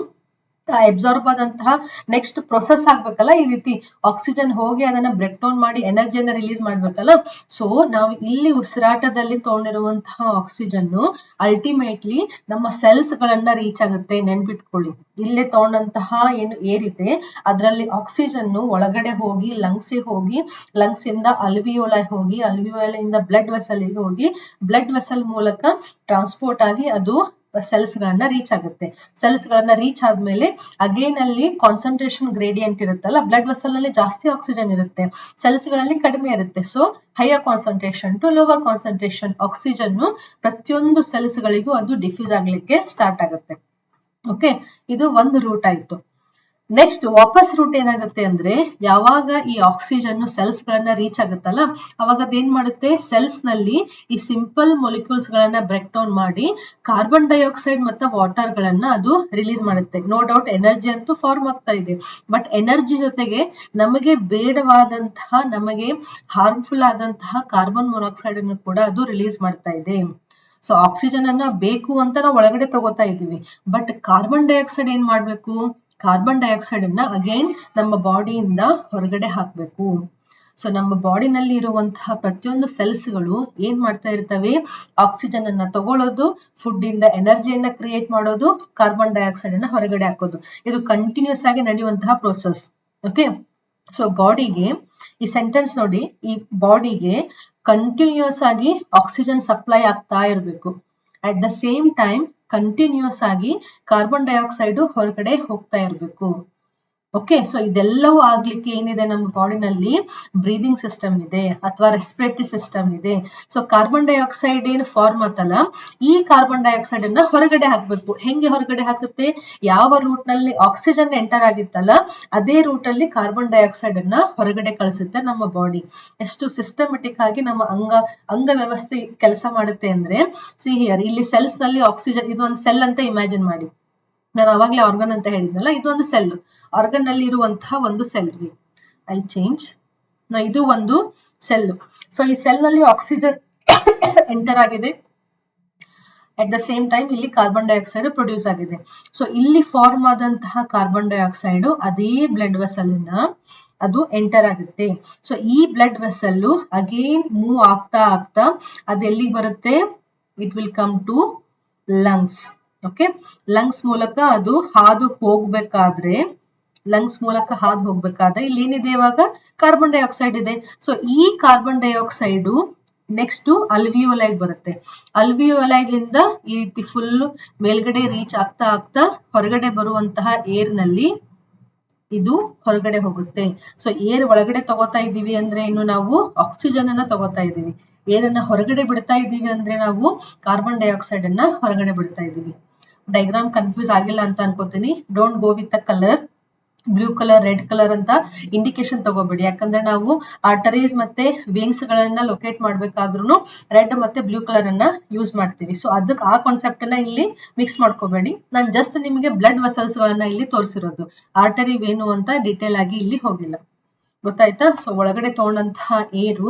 ಅಬ್ಸಾರ್ಬ್ ಆದಂತಹ ನೆಕ್ಸ್ಟ್ ಪ್ರೊಸೆಸ್ ಆಗ್ಬೇಕಲ್ಲ, ಈ ರೀತಿ ಆಕ್ಸಿಜನ್ ಹೋಗಿ ಅದನ್ನ ಬ್ರೇಕ್ ಡೌನ್ ಮಾಡಿ ಎನರ್ಜಿಯನ್ನ ರಿಲೀಸ್ ಮಾಡ್ಬೇಕಲ್ಲ. ಸೊ ನಾವು ಇಲ್ಲಿ ಉಸಿರಾಟದಲ್ಲಿ ತಗೊಂಡಿರುವಂತಹ ಆಕ್ಸಿಜನ್ ಅಲ್ಟಿಮೇಟ್ಲಿ ನಮ್ಮ ಸೆಲ್ಸ್ ಗಳನ್ನ ರೀಚ್ ಆಗುತ್ತೆ. ನೆನ್ಪಿಟ್ಕೊಳ್ಳಿ, ಇಲ್ಲೇ ತಗೊಂಡಂತಹ ಏನು ಏರ್ ಇದೆ ಅದರಲ್ಲಿ ಆಕ್ಸಿಜನ್ ಒಳಗಡೆ ಹೋಗಿ ಲಂಗ್ಸ್ ಹೋಗಿ, ಲಂಗ್ಸ್ ಇಂದ ಅಲ್ವಿಯೋಲೈ ಹೋಗಿ, ಅಲ್ವಿಯೋಲೈ ಇಂದ ಬ್ಲಡ್ ವೆಸಲ್ ಹೋಗಿ, ಬ್ಲಡ್ ವೆಸಲ್ ಮೂಲಕ ಟ್ರಾನ್ಸ್ಪೋರ್ಟ್ ಆಗಿ ಅದು ಸೆಲ್ಸ್ ಗಳನ್ನ ರೀಚ್ ಆಗುತ್ತೆ. ಸೆಲ್ಸ್ ಗಳನ್ನ ರೀಚ್ ಆದ್ಮೇಲೆ ಅಗೇನ್ ಅಲ್ಲಿ ಕಾನ್ಸಂಟ್ರೇಷನ್ ಗ್ರೇಡಿಯಂಟ್ ಇರುತ್ತಲ್ಲ, ಬ್ಲಡ್ ವೆಸಲ್ ನಲ್ಲಿ ಜಾಸ್ತಿ ಆಕ್ಸಿಜನ್ ಇರುತ್ತೆ, ಸೆಲ್ಸ್ ಗಳಲ್ಲಿ ಕಡಿಮೆ ಇರುತ್ತೆ. So higher concentration to lower concentration oxygen ಪ್ರತಿಯೊಂದು ಸೆಲ್ಸ್ ಗಳಿಗೂ ಅದು ಡಿಫ್ಯೂಸ್ ಆಗ್ಲಿಕ್ಕೆ ಸ್ಟಾರ್ಟ್ ಆಗುತ್ತೆ. ಓಕೆ, ಇದು ಒಂದು ರೂಟ್ ಆಯ್ತು. ನೆಕ್ಸ್ಟ್ ವಾಪಸ್ ರೂಟ್ ಏನಾಗುತ್ತೆ ಅಂದ್ರೆ, ಯಾವಾಗ ಈ ಆಕ್ಸಿಜನ್ ಸೆಲ್ಸ್ ಗಳನ್ನ ರೀಚ್ ಆಗುತ್ತಲ್ಲ, ಅವಾಗ ಅದೇನ್ ಮಾಡುತ್ತೆ, ಸೆಲ್ಸ್ ನಲ್ಲಿ ಈ ಸಿಂಪಲ್ ಮೊಲಿಕ್ಯೂಲ್ಸ್ ಗಳನ್ನ ಬ್ರೇಕ್ ಡೌನ್ ಮಾಡಿ ಕಾರ್ಬನ್ ಡೈಆಕ್ಸೈಡ್ ಮತ್ತು ವಾಟರ್ ಗಳನ್ನ ಅದು ರಿಲೀಸ್ ಮಾಡುತ್ತೆ. ನೋ ಡೌಟ್ ಎನರ್ಜಿ ಅಂತೂ ಫಾರ್ಮ್ ಆಗ್ತಾ ಇದೆ, ಬಟ್ ಎನರ್ಜಿ ಜೊತೆಗೆ ನಮಗೆ ಬೇಡವಾದಂತಹ, ನಮಗೆ ಹಾರ್ಮ್ಫುಲ್ ಆದಂತಹ ಕಾರ್ಬನ್ ಮೊನಾಕ್ಸೈಡ್ ಅನ್ನು ಕೂಡ ಅದು ರಿಲೀಸ್ ಮಾಡ್ತಾ ಇದೆ. ಸೊ ಆಕ್ಸಿಜನ್ ಅನ್ನ ಬೇಕು ಅಂತ ನಾವು ಒಳಗಡೆ ತಗೋತಾ ಇದೀವಿ, ಬಟ್ ಕಾರ್ಬನ್ ಡೈಆಕ್ಸೈಡ್ ಏನ್ ಮಾಡ್ಬೇಕು, ಕಾರ್ಬನ್ ಡೈಆಕ್ಸೈಡ್ ಅನ್ನ ಅಗೇನ್ ನಮ್ಮ ಬಾಡಿಯಿಂದ ಹೊರಗಡೆ ಹಾಕ್ಬೇಕು. ಸೊ ನಮ್ಮ ಬಾಡಿನಲ್ಲಿ ಇರುವಂತಹ ಪ್ರತಿಯೊಂದು ಸೆಲ್ಸ್ ಗಳು ಏನ್ ಮಾಡ್ತಾ ಇರ್ತವೆ, ಆಕ್ಸಿಜನ್ ಅನ್ನ ತಗೊಳ್ಳೋದು, ಫುಡ್ ಇಂದ ಎನರ್ಜಿಯನ್ನ ಕ್ರಿಯೇಟ್ ಮಾಡೋದು, ಕಾರ್ಬನ್ ಡೈಆಕ್ಸೈಡ್ ಅನ್ನ ಹೊರಗಡೆ ಹಾಕೋದು. ಇದು ಕಂಟಿನ್ಯೂಸ್ ಆಗಿ ನಡೆಯುವಂತಹ ಪ್ರೋಸೆಸ್. ಓಕೆ, ಸೊ ಬಾಡಿಗೆ ಈ ಸೆಂಟೆನ್ಸ್ ನೋಡಿ, ಈ ಬಾಡಿಗೆ ಕಂಟಿನ್ಯೂಸ್ ಆಗಿ ಆಕ್ಸಿಜನ್ ಸಪ್ಲೈ ಆಗ್ತಾ ಇರಬೇಕು. At the same time continuous ಆಗಿ ಕಾರ್ಬನ್ ಡೈಆಕ್ಸೈಡ್ ಹೊರಗಡೆ ಹೋಗ್ತಾ ಇರಬೇಕು. ಓಕೆ, ಸೊ ಇದೆಲ್ಲವೂ ಆಗ್ಲಿಕ್ಕೆ ಏನಿದೆ, ನಮ್ಮ ಬಾಡಿನಲ್ಲಿ ಬ್ರೀದಿಂಗ್ ಸಿಸ್ಟಮ್ ಇದೆ ಅಥವಾ ರೆಸ್ಪಿರೇಟರಿ ಸಿಸ್ಟಮ್ ಇದೆ. ಸೊ ಕಾರ್ಬನ್ ಡೈಆಕ್ಸೈಡ್ ಏನು ಫಾರ್ಮ್ ಆತಲ್ಲ, ಈ ಕಾರ್ಬನ್ ಡೈಆಕ್ಸೈಡ್ ಅನ್ನ ಹೊರಗಡೆ ಹಾಕ್ಬೇಕು. ಹೆಂಗೆ ಹೊರಗಡೆ ಹಾಕುತ್ತೆ, ಯಾವ ರೂಟ್ ನಲ್ಲಿ ಆಕ್ಸಿಜನ್ ಎಂಟರ್ ಆಗಿತ್ತಲ್ಲ ಅದೇ ರೂಟ್ ಅಲ್ಲಿ ಕಾರ್ಬನ್ ಡೈಆಕ್ಸೈಡ್ ಅನ್ನ ಹೊರಗಡೆ ಕಳಿಸುತ್ತೆ ನಮ್ಮ ಬಾಡಿ. ಎಷ್ಟು ಸಿಸ್ಟಮೆಟಿಕ್ ಆಗಿ ನಮ್ಮ ಅಂಗ ವ್ಯವಸ್ಥೆ ಕೆಲಸ ಮಾಡುತ್ತೆ ಅಂದ್ರೆ, ಸಿ ಹಿಯರ್ ಇಲ್ಲಿ ಸೆಲ್ಸ್ ನಲ್ಲಿ ಆಕ್ಸಿಜನ್, ಇದು ಒಂದು ಸೆಲ್ ಅಂತ ಇಮ್ಯಾಜಿನ್ ಮಾಡಿ. ನಾನು ಅವಾಗ್ಲೇ ಆರ್ಗನ್ ಅಂತ ಹೇಳಿದ್ನಲ್ಲ, ಇದು ಒಂದು ಸೆಲ್, ಆರ್ಗನ್ ನಲ್ಲಿ ಇರುವಂತಹ ಒಂದು ಸೆಲ್. I change. ಇದು ಒಂದು ಸೆಲ್. ಸೊ ಈ ಸೆಲ್ ನಲ್ಲಿ ಆಕ್ಸಿಜನ್ ಎಂಟರ್ ಆಗಿದೆ, ಅಟ್ ದ ಸೇಮ್ ಟೈಮ್ ಇಲ್ಲಿ ಕಾರ್ಬನ್ ಡೈಆಕ್ಸೈಡ್ ಪ್ರೊಡ್ಯೂಸ್ ಆಗಿದೆ. ಸೊ ಇಲ್ಲಿ ಫಾರ್ಮ್ ಆದಂತಹ ಕಾರ್ಬನ್ ಡೈಆಕ್ಸೈಡ್ ಅದೇ ಬ್ಲಡ್ ವೆಸಲ್ ಅದು ಎಂಟರ್ ಆಗುತ್ತೆ. ಸೊ ಈ ಬ್ಲಡ್ ವೆಸಲ್ ಅಗೇನ್ ಮೂವ್ ಆಗ್ತಾ ಆಗ್ತಾ ಅದು ಎಲ್ಲಿಗೆ ಬರುತ್ತೆ, it will come to lungs. Okay, lungs ಮೂಲಕ ಅದು ಹಾದು ಹೋಗ್ಬೇಕಾದ್ರೆ ಇಲ್ಲಿ ಏನಿದೆ, ಇವಾಗ ಕಾರ್ಬನ್ ಡೈಆಕ್ಸೈಡ್ ಇದೆ. ಸೊ ಈ ಕಾರ್ಬನ್ ಡೈಆಕ್ಸೈಡ್ ನೆಕ್ಸ್ಟ್ ಅಲ್ವಿಯೋಲೈಗೆ ಬರುತ್ತೆ. ಅಲ್ವಿಯೋಲೈಲಿಂದ ಈ ರೀತಿ ಫುಲ್ ಮೇಲ್ಗಡೆ ರೀಚ್ ಆಗ್ತಾ ಆಗ್ತಾ ಹೊರಗಡೆ ಬರುವಂತಹ ಏರ್ ನಲ್ಲಿ ಇದು ಹೊರಗಡೆ ಹೋಗುತ್ತೆ. ಸೊ ಏರ್ ಒಳಗಡೆ ತಗೋತಾ ಇದೀವಿ ಅಂದ್ರೆ ಇನ್ನು ನಾವು ಆಕ್ಸಿಜನ್ ಅನ್ನ ತಗೋತಾ ಇದೀವಿ, ಏರನ್ನ ಹೊರಗಡೆ ಬಿಡ್ತಾ ಇದೀವಿ ಅಂದ್ರೆ ನಾವು ಕಾರ್ಬನ್ ಡೈಆಕ್ಸೈಡ್ ಅನ್ನ ಹೊರಗಡೆ ಬಿಡ್ತಾ ಇದೀವಿ. ಡೈಗ್ರಾಮ್ ಕನ್ಫ್ಯೂಸ್ ಆಗಿಲ್ಲ ಅಂತ ಅನ್ಕೋತೀನಿ. Don't go with the colour, blue colour, red colour ಅಂತ ಇಂಡಿಕೇಶನ್ ತಗೋಬೇಡಿ. ಯಾಕಂದ್ರೆ ನಾವು ಆರ್ಟರೀಸ್ ಮತ್ತೆ ವೇನ್ಸ್ ಗಳನ್ನ ಲೊಕೇಟ್ ಮಾಡ್ಬೇಕಾದ್ರೂ ರೆಡ್ ಮತ್ತೆ ಬ್ಲೂ ಕಲರ್ ಅನ್ನ ಯೂಸ್ ಮಾಡ್ತೀವಿ. ಸೊ ಅದಕ್ಕೆ ಆ ಕಾನ್ಸೆಪ್ಟ್ ಅನ್ನ ಇಲ್ಲಿ ಮಿಕ್ಸ್ ಮಾಡ್ಕೋಬೇಡಿ. ನಾನು ಜಸ್ಟ್ ನಿಮಗೆ ಬ್ಲಡ್ ವೆಸಲ್ಸ್ ಗಳನ್ನ ಇಲ್ಲಿ ತೋರಿಸಿರೋದು, ಆರ್ಟರಿ ವೇನು ಅಂತ ಡೀಟೇಲ್ ಆಗಿ ಇಲ್ಲಿ ಹೋಗಿಲ್ಲ. ಗೊತ್ತಾಯ್ತಾ? ಸೊ ಒಳಗಡೆ ತಗೊಂಡಂತಹ ಏರು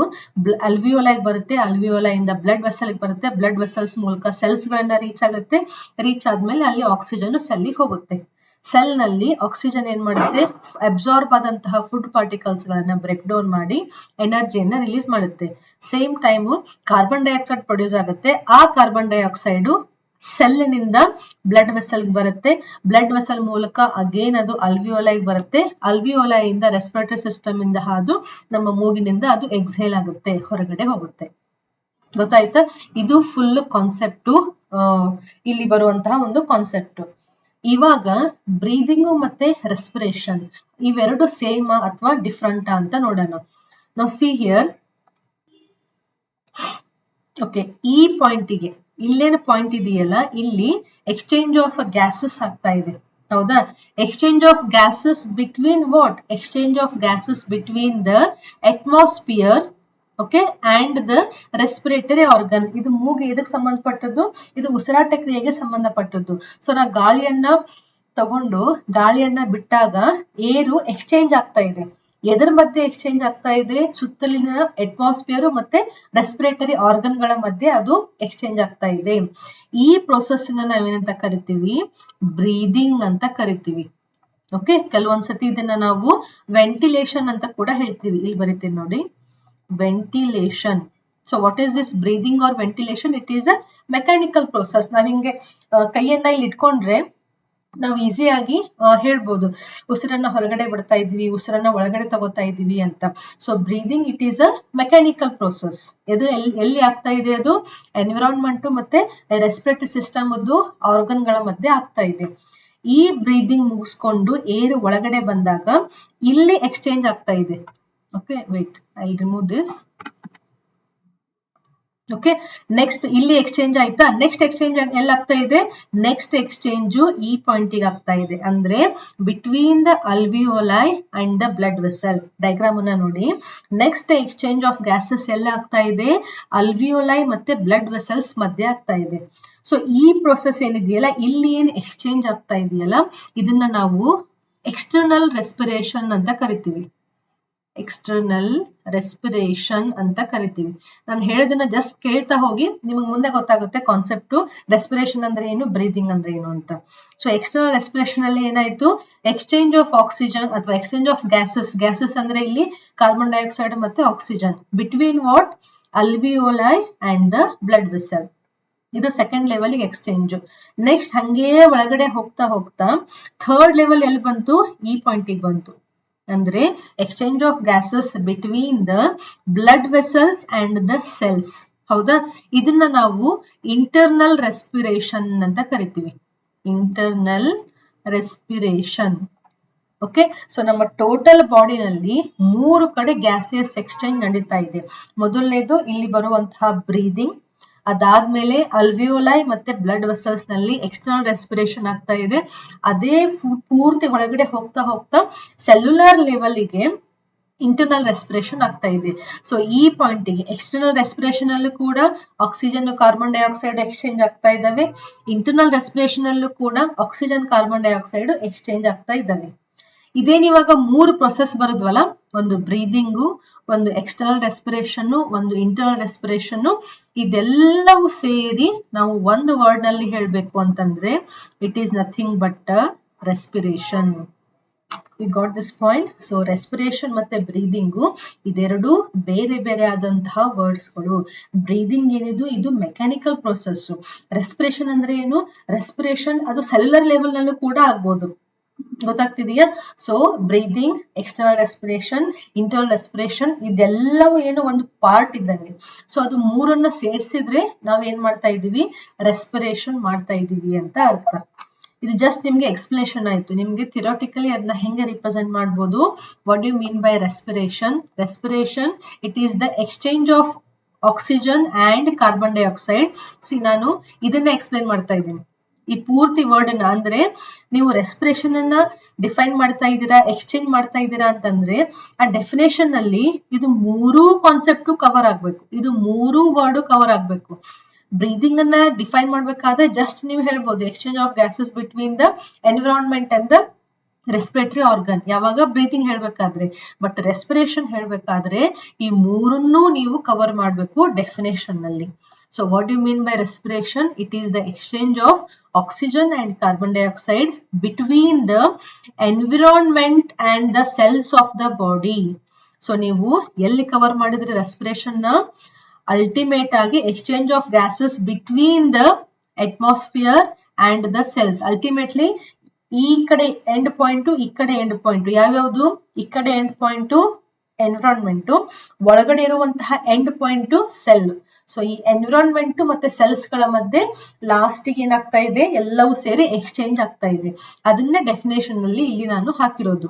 ಅಲ್ವಿಯೋಲೈಗೆ ಬರುತ್ತೆ, ಅಲ್ವಿಯೋಲೈಯಿಂದ ಬ್ಲಡ್ ವೆಸಲ್ ಬರುತ್ತೆ, ಬ್ಲಡ್ ವೆಸಲ್ಸ್ ಮೂಲಕ ಸೆಲ್ಸ್ ಗಳನ್ನ ರೀಚ್ ಆಗುತ್ತೆ, ರೀಚ್ ಆದ್ಮೇಲೆ ಅಲ್ಲಿ ಆಕ್ಸಿಜನ್ ಸೆಲ್ಗೆ ಹೋಗುತ್ತೆ. ಸೆಲ್ ನಲ್ಲಿ ಆಕ್ಸಿಜನ್ ಏನ್ ಮಾಡುತ್ತೆ, ಅಬ್ಸಾರ್ಬ್ ಆದಂತಹ ಫುಡ್ ಪಾರ್ಟಿಕಲ್ಸ್ ಗಳನ್ನ ಬ್ರೇಕ್ ಡೌನ್ ಮಾಡಿ ಎನರ್ಜಿಯನ್ನ ರಿಲೀಸ್ ಮಾಡುತ್ತೆ. Same time carbon dioxide produce ಆಗುತ್ತೆ. ಆ ಕಾರ್ಬನ್ ಡೈಆಕ್ಸೈಡ್ ಸೆಲ್ನಿಂದ ಬ್ಲಡ್ ವೆಸಲ್ ಬರುತ್ತೆ, ಬ್ಲಡ್ ವೆಸಲ್ ಮೂಲಕ ಅಗೇನ್ ಅದು ಅಲ್ವಿಯೋಲೈಗೆ ಬರುತ್ತೆ, ಅಲ್ವಿಯೋಲೈ ಇಂದ ರೆಸ್ಪಿರೇಟರಿ ಸಿಸ್ಟಮ್ ಇಂದ ಹಾದು ನಮ್ಮ ಮೂಗಿನಿಂದ ಅದು ಎಕ್ಸೇಲ್ ಆಗುತ್ತೆ, ಹೊರಗಡೆ ಹೋಗುತ್ತೆ. ಗೊತ್ತಾಯ್ತಾ? ಇದು ಫುಲ್ ಕಾನ್ಸೆಪ್ಟ್, ಇಲ್ಲಿ ಬರುವಂತಹ ಒಂದು ಕಾನ್ಸೆಪ್ಟ್. ಇವಾಗ ಬ್ರೀದಿಂಗ್ ಮತ್ತೆ ರೆಸ್ಪಿರೇಷನ್ ಇವೆರಡು ಸೇಮ್ ಅಥವಾ ಡಿಫ್ರೆಂಟ್ ಅಂತ ನೋಡೋಣ. ನಾವು ಸಿ ಹಿಯರ್. ಓಕೆ, ಈ ಪಾಯಿಂಟಿಗೆ ಇಲ್ಲೇನು ಪಾಯಿಂಟ್ ಇದೆಯಲ್ಲ, ಇಲ್ಲಿ ಎಕ್ಸ್ಚೇಂಜ್ ಆಫ್ ಗ್ಯಾಸಸ್ ಆಗ್ತಾ ಇದೆ, ಹೌದಾ? Exchange of gases between what? Exchange of gases between the atmosphere, okay, and the respiratory organ. ಇದು ಮೂಗು ಇದಕ್ಕೆ ಸಂಬಂಧಪಟ್ಟದ್ದು, ಇದು ಉಸಿರಾಟ ಕ್ರಿಯೆಗೆ ಸಂಬಂಧಪಟ್ಟದ್ದು. ಸೊ ನಾ ಗಾಳಿಯನ್ನ ತಗೊಂಡು ಗಾಳಿಯನ್ನ ಬಿಟ್ಟಾಗ ಏರು ಎಕ್ಸ್ಚೇಂಜ್ ಆಗ್ತಾ ಇದೆ. ಎದರ ಮಧ್ಯೆ ಎಕ್ಸ್ಚೇಂಜ್ ಆಗ್ತಾ ಇದೆ? ಸುತ್ತಲಿನ ಅಟ್ಮಾಸ್ಫಿಯರ್ ಮತ್ತೆ ರೆಸ್ಪಿರೇಟರಿ ಆರ್ಗನ್ ಗಳ ಮಧ್ಯೆ ಅದು ಎಕ್ಸ್ಚೇಂಜ್ ಆಗ್ತಾ ಇದೆ. ಈ ಪ್ರೊಸೆಸ್ ನಾವೇನಂತ ಕರಿತೀವಿ? ಬ್ರೀದಿಂಗ್ ಅಂತ ಕರಿತೀವಿ. ಓಕೆ, ಕೆಲವೊಂದ್ಸತಿ ಇದನ್ನ ನಾವು ವೆಂಟಿಲೇಷನ್ ಅಂತ ಕೂಡ ಹೇಳ್ತೀವಿ. ಇಲ್ಲಿ ಬರೀತೀವಿ ನೋಡಿ, ventilation. So what is this breathing or ventilation? It is a mechanical process. ನಾವ್ ಹಿಂಗೆ ಕೈಯನ್ನ ಇಲ್ಲಿ ಇಟ್ಕೊಂಡ್ರೆ ನಾವು ಈಸಿಯಾಗಿ ಹೇಳ್ಬೋದು, ಉಸಿರನ್ನ ಹೊರಗಡೆ ಬಿಡ್ತಾ ಇದ್ವಿ, ಉಸಿರನ್ನ ಒಳಗಡೆ ತಗೋತಾ ಇದೀವಿ ಅಂತ. So breathing it is a mechanical process. ಇದು ಎಲ್ಲಿ ಆಗ್ತಾ ಇದೆ? ಅದು ಎನ್ವಿರಾನ್ಮೆಂಟ್ ಮತ್ತೆ ರೆಸ್ಪಿರೇಟರಿ ಸಿಸ್ಟಮ್ ಆರ್ಗನ್ ಗಳ ಮಧ್ಯೆ ಆಗ್ತಾ ಇದೆ. ಈ ಬ್ರೀದಿಂಗ್ ಮುಗಿಸ್ಕೊಂಡು ಏರು ಒಳಗಡೆ ಬಂದಾಗ ಇಲ್ಲಿ ಎಕ್ಸ್ಚೇಂಜ್ ಆಗ್ತಾ ಇದೆ. Okay, wait, I'll remove this. Okay, next ಇಲ್ಲಿ ಎಕ್ಸ್ಚೇಂಜ್ ಆಯ್ತಾ? ನೆಕ್ಸ್ಟ್ ಎಕ್ಸ್ಚೇಂಜ್ ಎಲ್ಲ ಆಗ್ತಾ ಇದೆ? ನೆಕ್ಸ್ಟ್ ಎಕ್ಸ್ಚೇಂಜ್ ಈ ಪಾಯಿಂಟ್ ಗೆ ಆಗ್ತಾ ಇದೆ, ಅಂದ್ರೆ between the alveoli and the blood vessel. Diagram ಅನ್ನ ನೋಡಿ. ನೆಕ್ಸ್ಟ್ ಎಕ್ಸ್ಚೇಂಜ್ ಆಫ್ ಗ್ಯಾಸಸ್ ಎಲ್ಲ ಆಗ್ತಾ ಇದೆ? ಅಲ್ವಿಯೋಲೈ ಮತ್ತೆ ಬ್ಲಡ್ ವೆಸಲ್ಸ್ ಮಧ್ಯೆ ಆಗ್ತಾ ಇದೆ. ಸೊ ಈ ಪ್ರೊಸೆಸ್ ಏನಿದೆಯಲ್ಲ, ಇಲ್ಲಿ ಏನ್ ಎಕ್ಸ್ಚೇಂಜ್ ಆಗ್ತಾ ಇದೆಯಲ್ಲ, ಇದನ್ನ ನಾವು ಎಕ್ಸ್ಟರ್ನಲ್ ರೆಸ್ಪಿರೇಷನ್ ಅಂತ ಕರಿತೀವಿ. ಎಕ್ಸ್ಟರ್ನಲ್ ರೆಸ್ಪಿರೇಷನ್ ಅಂತ ಕರಿತೀವಿ. ನಾನು ಹೇಳೋದನ್ನ ಜಸ್ಟ್ ಕೇಳ್ತಾ ಹೋಗಿ, ನಿಮಗೆ ಮುಂದೆ ಗೊತ್ತಾಗುತ್ತೆ ಕಾನ್ಸೆಪ್ಟ್. ರೆಸ್ಪಿರೇಷನ್ ಅಂದ್ರೆ ಏನು, ಬ್ರೀದಿಂಗ್ ಅಂದ್ರೆ ಏನು ಅಂತ. ಸೊ ಎಕ್ಸ್ಟರ್ನಲ್ ರೆಸ್ಪಿರೇಷನ್ ಅಲ್ಲಿ ಏನಾಯ್ತು? ಎಕ್ಸ್ಚೇಂಜ್ ಆಫ್ ಆಕ್ಸಿಜನ್ ಅಥವಾ ಎಕ್ಸ್ಚೇಂಜ್ ಆಫ್ ಗ್ಯಾಸಸ್. ಗ್ಯಾಸಸ್ ಅಂದ್ರೆ ಇಲ್ಲಿ ಕಾರ್ಬನ್ ಡೈಆಕ್ಸೈಡ್ ಮತ್ತೆ oxygen between what? Alveoli and the blood vessel. ಇದು ಸೆಕೆಂಡ್ ಲೆವೆಲ್ ಎಕ್ಸ್ಚೇಂಜ್. ನೆಕ್ಸ್ಟ್ ಹಂಗೆ ಒಳಗಡೆ ಹೋಗ್ತಾ ಹೋಗ್ತಾ ಥರ್ಡ್ ಲೆವೆಲ್ ಎಲ್ಲಿ ಬಂತು? ಈ ಪಾಯಿಂಟಿಗೆ ಬಂತು. ಅಂದ್ರೆ exchange of gases between the blood vessels and the cells. ಹೌದಾ? ಇದನ್ನ ನಾವು ಇಂಟರ್ನಲ್ ರೆಸ್ಪಿರೇಷನ್ ಅಂತ ಕರಿತೀವಿ. Internal respiration. ಓಕೆ, ಸೊ ನಮ್ಮ ಟೋಟಲ್ ಬಾಡಿನಲ್ಲಿ 3 ಕಡೆ ಗ್ಯಾಸಿಯಸ್ ಎಕ್ಸ್ಚೇಂಜ್ ನಡೀತಾ ಇದೆ. ಮೊದಲನೇದು ಇಲ್ಲಿ ಬರುವಂತಹ ಬ್ರೀದಿಂಗ್, ಅದಾದ್ಮೇಲೆ ಅಲ್ವಿಯೋಲೈ ಮತ್ತೆ ಬ್ಲಡ್ ವೆಸಲ್ಸ್ ನಲ್ಲಿ ಎಕ್ಸ್ಟರ್ನಲ್ ರೆಸ್ಪಿರೇಷನ್ ಆಗ್ತಾ ಇದೆ. ಅದೇ ಪೂರ್ತಿ ಒಳಗಡೆ ಹೋಗ್ತಾ ಹೋಗ್ತಾ ಸೆಲ್ಯುಲರ್ ಲೆವೆಲ್ಗೆ ಇಂಟರ್ನಲ್ ರೆಸ್ಪಿರೇಷನ್ ಆಗ್ತಾ ಇದೆ. ಸೊ ಈ ಪಾಯಿಂಟಿಗೆ ಎಕ್ಸ್ಟರ್ನಲ್ ರೆಸ್ಪಿರೇಷನ್ ಅಲ್ಲೂ ಕೂಡ ಆಕ್ಸಿಜನ್ ಕಾರ್ಬನ್ ಡೈಆಕ್ಸೈಡ್ ಎಕ್ಸ್ಚೇಂಜ್ ಆಗ್ತಾ ಇದ್ದಾವೆ, ಇಂಟರ್ನಲ್ ರೆಸ್ಪಿರೇಷನ್ ಅಲ್ಲೂ ಕೂಡ ಆಕ್ಸಿಜನ್ ಕಾರ್ಬನ್ ಡೈಆಕ್ಸೈಡ್ ಎಕ್ಸ್ಚೇಂಜ್ ಆಗ್ತಾ ಇದ್ದಾವೆ. ಇದೇನ್ ಇವಾಗ 3 ಪ್ರೊಸೆಸ್ ಬರುದ್ವಲ್ಲ, ಒಂದು ಬ್ರೀದಿಂಗು, ಒಂದು ಎಕ್ಸ್ಟರ್ನಲ್ ರೆಸ್ಪಿರೇಷನ್, ಒಂದು ಇಂಟರ್ನಲ್ ರೆಸ್ಪಿರೇಷನ್, ಇದೆಲ್ಲವೂ ಸೇರಿ ನಾವು ಒಂದು ವರ್ಡ್ ನಲ್ಲಿ ಹೇಳ್ಬೇಕು ಅಂತಂದ್ರೆ it is nothing but respiration. We got this point. So respiration ಮತ್ತೆ ಬ್ರೀದಿಂಗು ಇದೆರಡು ಬೇರೆ ಬೇರೆ ಆದಂತಹ ವರ್ಡ್ಸ್ಗಳು. ಬ್ರೀದಿಂಗ್ ಏನಿದು ಇದು ಮೆಕ್ಯಾನಿಕಲ್ ಪ್ರೊಸೆಸ್. ರೆಸ್ಪಿರೇಷನ್ ಅಂದ್ರೆ ಏನು, ರೆಸ್ಪಿರೇಷನ್ ಅದು ಸೆಲ್ಯುಲರ್ ಲೆವೆಲ್ ನಲ್ಲೂ ಕೂಡ ಆಗ್ಬೋದು, ಗೊತ್ತಾಗ್ತಿದೆಯಾ? So breathing, external respiration, internal respiration ಇದೆಲ್ಲವೂ ಏನು ಒಂದು ಪಾರ್ಟ್ ಇದ್ದಂಗೆ. ಸೊ ಅದು ಮೂರನ್ನ ಸೇರಿಸಿದ್ರೆ ನಾವ್ ಏನ್ ಮಾಡ್ತಾ ಇದೀವಿ, ರೆಸ್ಪಿರೇಷನ್ ಮಾಡ್ತಾ ಇದೀವಿ ಅಂತ ಅರ್ಥ. ಇದು ಜಸ್ಟ್ ನಿಮ್ಗೆ ಎಕ್ಸ್ಪ್ಲೇಷನ್ ಆಯ್ತು. ನಿಮ್ಗೆ ಥಿಯರಾಟಿಕಲಿ ಅದನ್ನ ಹೆಂಗೆ ರಿಪ್ರೆಸೆಂಟ್ ಮಾಡ್ಬೋದು, what you mean by respiration. Respiration it is the exchange of oxygen and carbon dioxide. ನಾನು ಇದನ್ನ ಎಕ್ಸ್ಪ್ಲೇನ್ ಮಾಡ್ತಾ ಇದ್ದೀನಿ, ಈ ಪೂರ್ತಿ ವರ್ಡ್ ಅನ್ನ. ಅಂದ್ರೆ ನೀವು ರೆಸ್ಪಿರೇಷನ್ ಅನ್ನ ಡಿಫೈನ್ ಮಾಡ್ತಾ ಇದ್ದೀರಾ, ಎಕ್ಸ್ಚೇಂಜ್ ಮಾಡ್ತಾ ಇದ್ದೀರಾ ಅಂತಂದ್ರೆ ಆ ಡೆಫಿನೇಷನ್ ಅಲ್ಲಿ ಇದು 3 ಕಾನ್ಸೆಪ್ಟ್ ಕವರ್ ಆಗ್ಬೇಕು, ಇದು 3 ವರ್ಡ್ ಕವರ್ ಆಗ್ಬೇಕು. ಬ್ರೀದಿಂಗ್ ಅನ್ನ ಡಿಫೈನ್ ಮಾಡ್ಬೇಕಾದ್ರೆ ಜಸ್ಟ್ ನೀವು ಹೇಳ್ಬೋದು exchange of gases between the environment and the respiratory organ, ಯಾವಾಗ ಬ್ರೀದಿಂಗ್ ಹೇಳ್ಬೇಕಾದ್ರೆ. ಬಟ್ ರೆಸ್ಪಿರೇಷನ್ ಹೇಳ್ಬೇಕಾದ್ರೆ ಈ ಮೂರನ್ನೂ ನೀವು ಕವರ್ ಮಾಡ್ಬೇಕು ಡೆಫಿನೇಷನ್ ನಲ್ಲಿ. So what do you mean by respiration? It is the exchange of oxygen and carbon dioxide between the environment and the cells of the body. So ನೀವು ಎಲ್ಲಿ cover ಮಾಡಿದ್ರೆ respiration ನ, ultimate ಆಗಿ exchange of gases between the atmosphere and the cells. Ultimately ಈ ಕಡೆ end point, ಈ ಕಡೆ end point ಯಾವ್ಯಾವುದು, ಈ ಕಡೆ ಎಂಡ್ ಪಾಯಿಂಟ್ ಎನ್ವಿರಾನ್ಮೆಂಟ್, ಒಳಗಡೆ ಇರುವಂತಹ ಎಂಡ್ ಪಾಯಿಂಟ್ ಸೆಲ್. ಸೊ ಈ ಎನ್ವಿರಾನ್ಮೆಂಟ್ ಮತ್ತೆ ಸೆಲ್ಸ್ ಗಳ ಮಧ್ಯೆ ಲಾಸ್ಟ್ ಗೆ ಏನಾಗ್ತಾ ಇದೆ, ಎಲ್ಲವೂ ಸೇರಿ ಎಕ್ಸ್ಚೇಂಜ್ ಆಗ್ತಾ ಇದೆ. ಅದನ್ನೇ ಡೆಫಿನೇಷನ್ ಅಲ್ಲಿ ಇಲ್ಲಿ ನಾನು ಹಾಕಿರೋದು.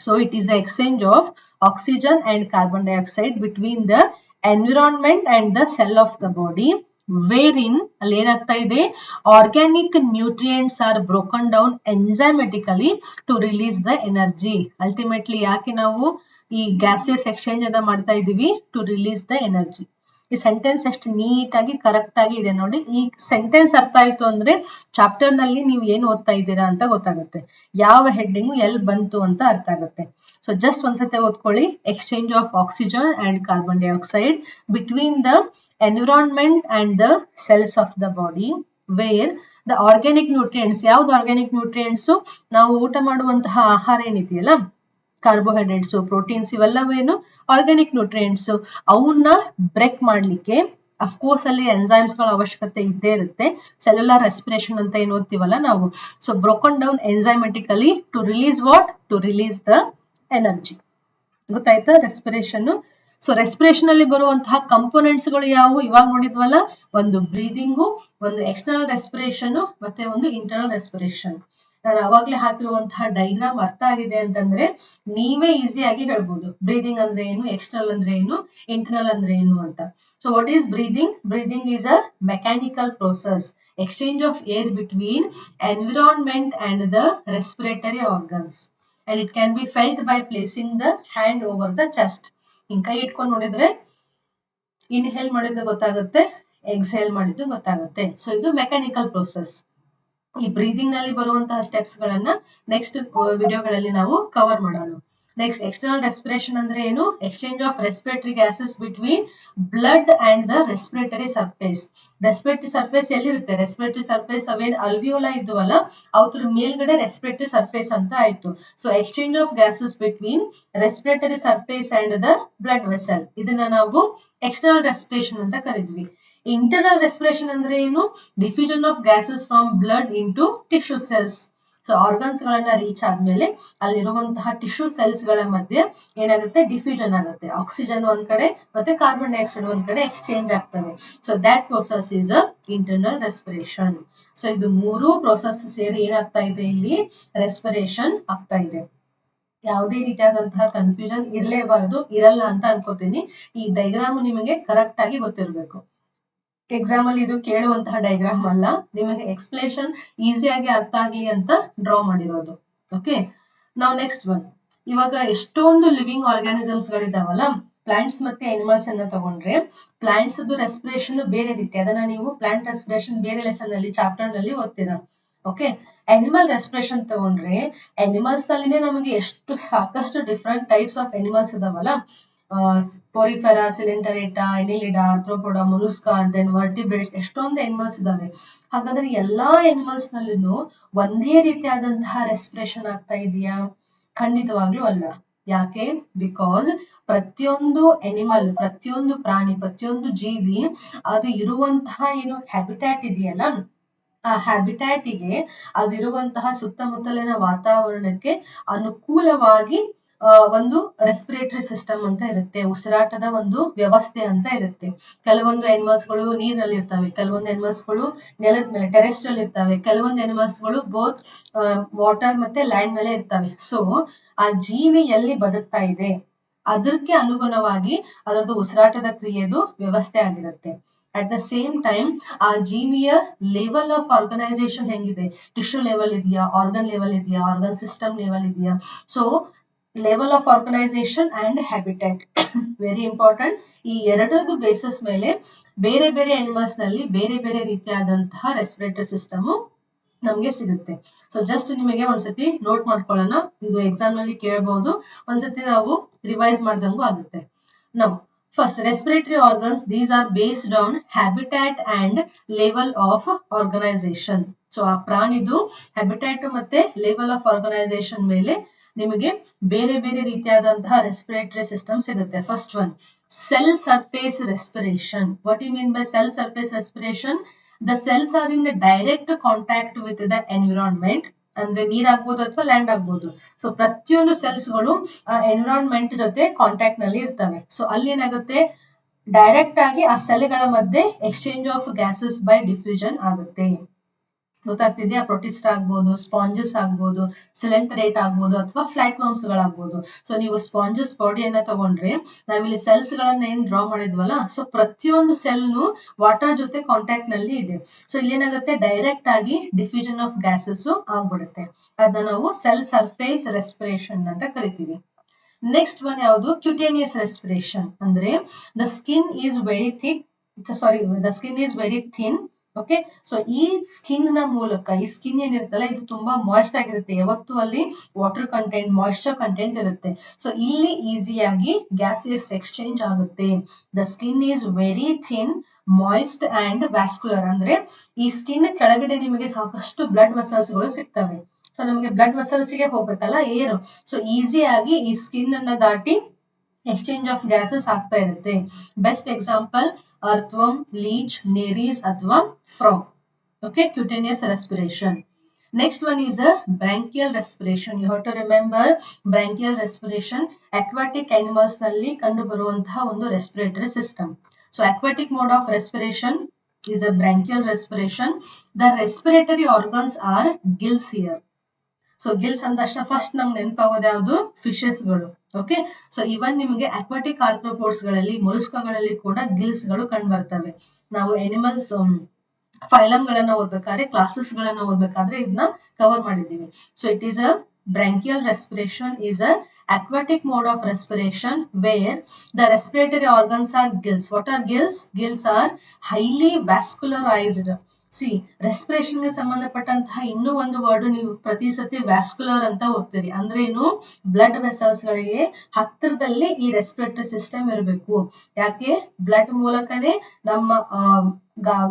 So it is the exchange of oxygen and carbon dioxide between the environment and the cell of the body, wherein ಅಲ್ಲಿ ಏನಾಗ್ತಾ ಇದೆ, organic nutrients are broken down enzymatically to release the energy. Ultimately ಯಾಕೆ ನಾವು ಈ gases exchange ಅನ್ನ ಮಾಡ್ತಾ ಇದೀವಿ, to release the energy. ಈ ಸೆಂಟೆನ್ಸ್ ಎಷ್ಟು ನೀಟ್ ಆಗಿ ಕರೆಕ್ಟ್ ಆಗಿ ಇದೆ ನೋಡಿ. ಈ ಸೆಂಟೆನ್ಸ್ ಅರ್ಥ ಆಯ್ತು ಅಂದ್ರೆ ಚಾಪ್ಟರ್ ನಲ್ಲಿ ನೀವು ಏನ್ ಓದ್ತಾ ಇದ್ದೀರಾ ಅಂತ ಗೊತ್ತಾಗುತ್ತೆ, ಯಾವ ಹೆಡ್ಡಿಂಗ್ ಎಲ್ಲಿ ಬಂತು ಅಂತ ಅರ್ಥ ಆಗುತ್ತೆ. ಸೊ ಜಸ್ಟ್ ಒಂದ್ಸತಿ ಓದ್ಕೊಳ್ಳಿ, exchange of oxygen and carbon dioxide between the environment and the cells of the body, where the organic nutrients. ಯಾವ್ದು ಆರ್ಗ್ಯಾನಿಕ್ ನ್ಯೂಟ್ರಿಯೆಂಟ್ಸ್, ನಾವು ಊಟ ಮಾಡುವಂತಹ ಆಹಾರ ಏನಿದೆಯಲ್ಲ, ಕಾರ್ಬೋಹೈಡ್ರೇಟ್ಸ್, ಪ್ರೋಟೀನ್ಸ್, ಇವೆಲ್ಲವೇನು ಆರ್ಗ್ಯಾನಿಕ್ ನ್ಯೂಟ್ರಿಯೆಂಟ್ಸ್. ಅವನ್ನ ಬ್ರೇಕ್ ಮಾಡ್ಲಿಕ್ಕೆ ಅಫ್ಕೋರ್ಸ್ ಅಲ್ಲಿ ಎನ್ಸೈಮ್ಸ್ ಗಳ ಅವಶ್ಯಕತೆ ಇದ್ದೇ ಇರುತ್ತೆ. ಸೆಲ್ಯುಲರ್ ರೆಸ್ಪಿರೇಷನ್ ಅಂತ ಏನ್ ಓದ್ತೀವಲ್ಲ ನಾವು. So broken down enzymatically to release what, to release the energy. ಗೊತ್ತಾಯ್ತಾ ರೆಸ್ಪಿರೇಷನ್. ಸೊ ರೆಸ್ಪಿರೇಷನ್ ಅಲ್ಲಿ ಬರುವಂತಹ ಕಂಪೋನೆಂಟ್ಸ್ ಗಳು ಯಾವುವು, ಇವಾಗ ನೋಡಿದ್ವಲ್ಲ, ಒಂದು ಬ್ರೀದಿಂಗು, ಒಂದು ಎಕ್ಸ್ಟರ್ನಲ್ ರೆಸ್ಪಿರೇಷನ್, ಮತ್ತೆ ಒಂದು ಇಂಟರ್ನಲ್ ರೆಸ್ಪಿರೇಷನ್. ನಾನು ಅವಾಗ್ಲೇ ಹಾಕಿರುವಂತಹ ಡೈಗ್ರಾಮ್ ಅರ್ಥ ಆಗಿದೆ ಅಂತಂದ್ರೆ ನೀವೇ ಈಸಿಯಾಗಿ ಹೇಳ್ಬೋದು ಬ್ರೀದಿಂಗ್ ಅಂದ್ರೆ ಏನು, ಎಕ್ಸ್ಟರ್ನಲ್ ಅಂದ್ರೆ ಏನು, ಇಂಟರ್ನಲ್ ಅಂದ್ರೆ ಏನು ಅಂತ. So what is breathing? Breathing is a mechanical process, exchange of air between environment and the respiratory organs, and it can be felt by placing the hand over the chest. ಹಿಂಗ್ ಕೈ ಇಟ್ಕೊಂಡು ನೋಡಿದ್ರೆ inhale ಮಾಡಿದ್ದು ಗೊತ್ತಾಗುತ್ತೆ, exhale ಮಾಡಿದ್ದು ಗೊತ್ತಾಗುತ್ತೆ. So ಇದು mechanical process. ಈ ಬ್ರೀದಿಂಗ್ ನಲ್ಲಿ ಬರುವಂತಹ ಸ್ಟೆಪ್ಸ್ ಗಳನ್ನ ನೆಕ್ಸ್ಟ್ ವಿಡಿಯೋಗಳಲ್ಲಿ ನಾವು ಕವರ್ ಮಾಡೋಣ. ನೆಕ್ಸ್ಟ್ ಎಕ್ಸ್ಟರ್ನಲ್ ರೆಸ್ಪಿರೇಷನ್ ಅಂದ್ರೆ ಏನು, exchange of respiratory gases between blood and the respiratory surface. Respiratory surface ಎಲ್ಲಿರುತ್ತೆ, ರೆಸ್ಪಿರೇಟರಿ ಸರ್ಫೇಸ್ ಅವೇನ್ ಅಲ್ವಿಯೋಲಾ ಇದ್ವಲ್ಲ ಅವ್ರ ಮೇಲ್ಗಡೆ ರೆಸ್ಪಿರೇಟರಿ ಸರ್ಫೇಸ್ ಅಂತ ಆಯ್ತು. So exchange of gases between respiratory surface and the blood vessel, ಇದನ್ನ ನಾವು ಎಕ್ಸ್ಟರ್ನಲ್ ರೆಸ್ಪಿರೇಷನ್ ಅಂತ ಕರಿದ್ವಿ. ಇಂಟರ್ನಲ್ ರೆಸ್ಪಿರೇಷನ್ ಅಂದ್ರೆ ಏನು, diffusion of gases from blood into tissue cells. So organs ಗಳನ್ನ ರೀಚ್ ಆದ್ಮೇಲೆ ಅಲ್ಲಿರುವಂತಹ ಟಿಶ್ಯೂ ಸೆಲ್ಸ್ ಗಳ ಮಧ್ಯೆ ಏನಾಗುತ್ತೆ, ಡಿಫ್ಯೂಷನ್ ಆಗುತ್ತೆ. ಆಕ್ಸಿಜನ್ ಒಂದ್ ಕಡೆ ಮತ್ತೆ ಕಾರ್ಬನ್ ಡೈಆಕ್ಸೈಡ್ ಒಂದ್ ಕಡೆ ಎಕ್ಸ್ಚೇಂಜ್ ಆಗ್ತದೆ. So that process is a internal respiration. So ಇದು 3 ಪ್ರೋಸೆಸ್ ಸೇರಿ ಏನಾಗ್ತಾ ಇದೆ, ಇಲ್ಲಿ ರೆಸ್ಪಿರೇಷನ್ ಆಗ್ತಾ ಇದೆ. ಯಾವುದೇ ರೀತಿಯಾದಂತಹ ಕನ್ಫ್ಯೂಷನ್ ಇರಲೇಬಾರದು, ಇರಲ್ಲ ಅಂತ ಅನ್ಕೋತೀನಿ. ಈ ಡೈಗ್ರಾಮ್ ನಿಮಗೆ ಕರೆಕ್ಟ್ ಆಗಿ ಗೊತ್ತಿರಬೇಕು. ಎಕ್ಸಾಮ್ ಅಲ್ಲಿ ಇದು ಕೇಳುವಂತಹ ಡೈಗ್ರಾಮ್ ಅಲ್ಲ, ನಿಮಗೆ ಎಕ್ಸ್ಪ್ಲೇಷನ್ ಈಸಿಯಾಗಿ ಅರ್ಥ ಆಗ್ಲಿ ಅಂತ ಡ್ರಾ ಮಾಡಿರೋದು. ಓಕೆ, ನಾವು ನೆಕ್ಸ್ಟ್ ಒನ್ ಇವಾಗ ಎಷ್ಟೊಂದು ಲಿವಿಂಗ್ ಆರ್ಗಾನಿಸಮ್ಸ್ ಗಳಿದಾವಲ್ಲ, ಪ್ಲಾಂಟ್ಸ್ ಮತ್ತೆ ಅನಿಮಲ್ಸ್ ಅನ್ನ ತಗೊಂಡ್ರೆ ಪ್ಲಾಂಟ್ಸ್ ರೆಸ್ಪಿರೇಷನ್ ಬೇರೆ ರೀತಿ, ಅದನ್ನ ನೀವು ಪ್ಲಾಂಟ್ ರೆಸ್ಪಿರೇಷನ್ ಬೇರೆ ಲೆಸನ್ ಅಲ್ಲಿ ಚಾಪ್ಟರ್ ನಲ್ಲಿ ಓದ್ತೀರಾ. ಓಕೆ, ಅನಿಮಲ್ ರೆಸ್ಪಿರೇಷನ್ ತಗೊಂಡ್ರೆ ಅನಿಮಲ್ಸ್ ನಲ್ಲಿನೇ ನಮಗೆ ಎಷ್ಟು ಸಾಕಷ್ಟು ಡಿಫ್ರೆಂಟ್ ಟೈಪ್ಸ್ ಆಫ್ ಅನಿಮಲ್ಸ್ ಇದಾವಲ್ಲ, porifera, coelenterata, annelida, arthropoda, mollusca, then vertebrates, ಎಷ್ಟೊಂದು ಅನಿಮಲ್ಸ್ ಇದಾವೆ. ಹಾಗಾದ್ರೆ ಎಲ್ಲಾ ಅನಿಮಲ್ಸ್ ನಲ್ಲಿನೂ ಒಂದೇ ರೀತಿಯಾದಂತಹ ರೆಸ್ಪಿರೇಷನ್ ಆಗ್ತಾ ಇದೆಯಾ? ಖಂಡಿತವಾಗ್ಲೂ ಅಲ್ಲ. ಯಾಕೆ? ಬಿಕಾಸ್ ಪ್ರತಿಯೊಂದು ಅನಿಮಲ್, ಪ್ರತಿಯೊಂದು ಪ್ರಾಣಿ, ಪ್ರತಿಯೊಂದು ಜೀವಿ ಅದು ಇರುವಂತಹ ಏನು ಹ್ಯಾಬಿಟ್ಯಾಟ್ ಇದೆಯಲ್ಲ, ಆ ಹ್ಯಾಬಿಟ್ಯಾಟಿಗೆ ಅದಿರುವಂತಹ ಸುತ್ತಮುತ್ತಲಿನ ವಾತಾವರಣಕ್ಕೆ ಅನುಕೂಲವಾಗಿ ಒಂದು ರೆಸ್ಪಿರೇಟರಿ ಸಿಸ್ಟಮ್ ಅಂತ ಇರುತ್ತೆ, ಉಸಿರಾಟದ ಒಂದು ವ್ಯವಸ್ಥೆ ಅಂತ ಇರುತ್ತೆ. ಕೆಲವೊಂದು ಅನಿಮಲ್ಸ್ ಗಳು ನೀರಿನಲ್ಲಿ ಇರ್ತವೆ, ಕೆಲವೊಂದು ಅನಿಮಲ್ಸ್ ಗಳು ನೆಲದ ಮೇಲೆ ಟೆರೆಸ್ಟ್ರಲ್ ಇರ್ತವೆ, ಕೆಲವೊಂದು ಅನಿಮಲ್ಸ್ ಗಳು ಬೋತ್ ವಾಟರ್ ಮತ್ತೆ ಲ್ಯಾಂಡ್ ಮೇಲೆ ಇರ್ತವೆ. ಸೊ ಆ ಜೀವಿ ಎಲ್ಲಿ ಬದುಕ್ತಾ ಇದೆ ಅದಕ್ಕೆ ಅನುಗುಣವಾಗಿ ಅದರದ್ದು ಉಸಿರಾಟದ ಕ್ರಿಯೆದು ವ್ಯವಸ್ಥೆ ಆಗಿರುತ್ತೆ. ಅಟ್ ದ ಸೇಮ್ ಟೈಮ್ ಆ ಜೀವಿಯ ಲೆವೆಲ್ ಆಫ್ ಆರ್ಗನೈಸೇಷನ್ ಹೆಂಗಿದೆ, ಟಿಶ್ಯೂ ಲೆವೆಲ್ ಇದೆಯಾ, ಆರ್ಗನ್ ಲೆವೆಲ್ ಇದೆಯಾ, ಆರ್ಗನ್ ಸಿಸ್ಟಮ್ ಲೆವೆಲ್ ಇದೆಯಾ. So level of organisation and habitat very important. ಈ ಎರಡರದ್ದು ಬೇಸಿಸ್ ಮೇಲೆ ಬೇರೆ ಬೇರೆ ಅನಿಮಲ್ಸ್ ನಲ್ಲಿ ಬೇರೆ ಬೇರೆ ರೀತಿಯಾದಂತಹ ರೆಸ್ಪಿರೇಟರಿ ಸಿಸ್ಟಮ್ ನಮ್ಗೆ ಸಿಗುತ್ತೆ. ಸೊ ಜಸ್ಟ್ ನಿಮಗೆ ಒಂದ್ಸತಿ ನೋಟ್ ಮಾಡ್ಕೊಳ್ಳೋಣ, ಇದು ಎಕ್ಸಾಮ್ ನಲ್ಲಿ ಕೇಳಬಹುದು, ಒಂದ್ಸತಿ ನಾವು ರಿವೈಸ್ ಮಾಡ್ದಂಗೂ ಆಗುತ್ತೆ. ನಾವು first respiratory organs, these are based on habitat and level of organization. So ಆ ಪ್ರಾಣಿದು ಹ್ಯಾಬಿಟ್ಯಾಟ್ ಮತ್ತೆ ಲೆವೆಲ್ ಆಫ್ ಆರ್ಗನೈಸೇಷನ್ ಮೇಲೆ ನಿಮಗೆ ಬೇರೆ ಬೇರೆ ರೀತಿಯಾದಂತಹ ರೆಸ್ಪಿರೇಟರಿ ಸಿಸ್ಟಮ್ ಸಿಗುತ್ತೆ. First one, cell surface respiration. What you mean by cell surface respiration? The cells are in direct contact with the environment. ಅಂದ್ರೆ ನೀರ್ ಆಗ್ಬೋದು ಅಥವಾ ಲ್ಯಾಂಡ್ ಆಗ್ಬೋದು. ಸೊ ಪ್ರತಿಯೊಂದು ಸೆಲ್ಸ್ ಗಳು ಆ ಎನ್ವಿರಾನ್ಮೆಂಟ್ ಜೊತೆ ಕಾಂಟ್ಯಾಕ್ಟ್ ನಲ್ಲಿ ಇರ್ತವೆ. ಸೊ ಅಲ್ಲಿ ಏನಾಗುತ್ತೆ, ಡೈರೆಕ್ಟ್ ಆಗಿ ಆ ಸೆಲ್ ಗಳ ಮಧ್ಯೆ exchange of gases by diffusion ಆಗುತ್ತೆ. ಗೊತ್ತಾಗ್ತಿದೆಯಾ? ಪ್ರೊಟಿಸ್ಟ್ ಆಗ್ಬೋದು, ಸ್ಪಾಂಜಸ್ ಆಗ್ಬೋದು, ಸಿಲೆಂಟರೇಟ್ ಆಗ್ಬೋದು, ಅಥವಾ ಫ್ಲಾಟ್ ವರ್ಮ್ಸ್ ಗಳಾಗ್ಬೋದು. ಸೊ ನೀವು ಸ್ಪಾಂಜಸ್ ಬಾಡಿಯನ್ನ ತಗೊಂಡ್ರೆ ನಾವಿಲ್ಲಿ ಸೆಲ್ಸ್ ಗಳನ್ನ ಏನ್ ಡ್ರಾ ಮಾಡಿದ್ವಲ್ಲ, ಸೊ ಪ್ರತಿಯೊಂದು ಸೆಲ್ನು ವಾಟರ್ ಜೊತೆ ಕಾಂಟ್ಯಾಕ್ಟ್ ನಲ್ಲಿ ಇದೆ. ಸೊ ಇಲ್ಲೇನಾಗುತ್ತೆ, ಡೈರೆಕ್ಟ್ ಆಗಿ ಡಿಫ್ಯೂಷನ್ ಆಫ್ ಗ್ಯಾಸಸ್ ಆಗ್ಬಿಡುತ್ತೆ. ಅದನ್ನ ನಾವು ಸೆಲ್ ಸರ್ಫೇಸ್ ರೆಸ್ಪಿರೇಷನ್ ಅಂತ ಕರಿತೀವಿ. ನೆಕ್ಸ್ಟ್ ಒನ್ ಯಾವುದು? Cutaneous respiration. ಅಂದ್ರೆ the skin is very thick, the skin is very thin. Okay, so ಈ ಸ್ಕಿನ್ ನ ಮೂಲಕ, ಈ ಸ್ಕಿನ್ ಏನಿರುತ್ತಲ್ಲ ಇದು ತುಂಬಾ ಮಾಯ್ಸ್ಟ್ ಆಗಿರುತ್ತೆ, ಯಾವತ್ತು ಅಲ್ಲಿ ವಾಟರ್ ಕಂಟೆಂಟ್, ಮಾಯ್ಶ್ಚರ್ ಕಂಟೆಂಟ್ ಇರುತ್ತೆ. ಸೊ ಇಲ್ಲಿ ಈಸಿಯಾಗಿ ಗ್ಯಾಸಿಯಸ್ ಎಕ್ಸ್ಚೇಂಜ್ ಆಗುತ್ತೆ. The skin is very thin, moist and vascular. ಅಂದ್ರೆ ಈ ಸ್ಕಿನ್ ಕೆಳಗಡೆ ನಿಮಗೆ ಸಾಕಷ್ಟು ಬ್ಲಡ್ ವೆಸಲ್ಸ್ ಗಳು ಸಿಗ್ತವೆ. ಸೊ ನಮಗೆ ಬ್ಲಡ್ ವೆಸಲ್ಸ್ ಗೆ ಹೋಗ್ಬೇಕಲ್ಲ ಏರು, ಸೊ ಈಸಿಯಾಗಿ ಈ ಸ್ಕಿನ್ ಅನ್ನ ದಾಟಿ ಎಕ್ಸ್ಚೇಂಜ್ ಆಫ್ ಗ್ಯಾಸಸ್ ಆಗ್ತಾ ಇರುತ್ತೆ. ಬೆಸ್ಟ್ ಎಕ್ಸಾಂಪಲ್ ಅರ್ಥ್ವರ್ಮ್, ಲೀಚ್, ನೇರೀಸ್ ಅಥವಾ frog. Okay, cutaneous respiration. Next one is a branchial respiration. You have to remember branchial respiration. Aquatic animals ನಲ್ಲಿ ಕಂಡು ಬರುವಂತಹ ಒಂದು respiratory system. So aquatic mode of respiration is a branchial respiration. The respiratory organs are gills here. So Gilles ಅಂದ ತಕ್ಷಣ first ನಮ್ಗೆ ನೆನಪಾಗೋದು ಯಾವುದು? Fishes ಗಳು. ಓಕೆ, ಸೊ ಇವನ್ ನಿಮಗೆ ಅಕ್ವಾಟಿಕ್ ಆರ್ಥ್ರೋಪೋಡ್ಸ್ ಗಳಲ್ಲಿ, ಮೊಲುಸ್ಕಾಗಳಲ್ಲಿ ಕೂಡ ಗಿಲ್ಸ್ ಗಳು ಕಂಡು ಬರ್ತವೆ. ನಾವು ಎನಿಮಲ್ಸ್ ಫೈಲಮ್ ಗಳನ್ನ ಓದ್ಬೇಕಾದ್ರೆ, ಕ್ಲಾಸಸ್ ಗಳನ್ನ ಓದ್ಬೇಕಾದ್ರೆ ಇದನ್ನ ಕವರ್ ಮಾಡಿದೀವಿ. So it is a branchial respiration is a aquatic mode of respiration where the respiratory organs are gills. What are gills? Gills are highly vascularized. C respiration ಗೆ ಸಂಬಂಧಪಟ್ಟಂತಹ ಇನ್ನೂ ಒಂದು word ನೀವು ಪ್ರತಿ ಸತಿ ವ್ಯಾಸ್ಕ್ಯುಲರ್ ಅಂತ ಓದ್ತೀರಿ. ಅಂದ್ರೆ ಏನು? ಬ್ಲಡ್ ವೆಸಲ್ಸ್ ಗಳಿಗೆ ಹತ್ತಿರದಲ್ಲಿ ಈ ರೆಸ್ಪಿರೇಟರಿ ಸಿಸ್ಟಮ್ ಇರಬೇಕು. ಯಾಕೆ? ಬ್ಲಡ್ ಮೂಲಕನೇ ನಮ್ಮ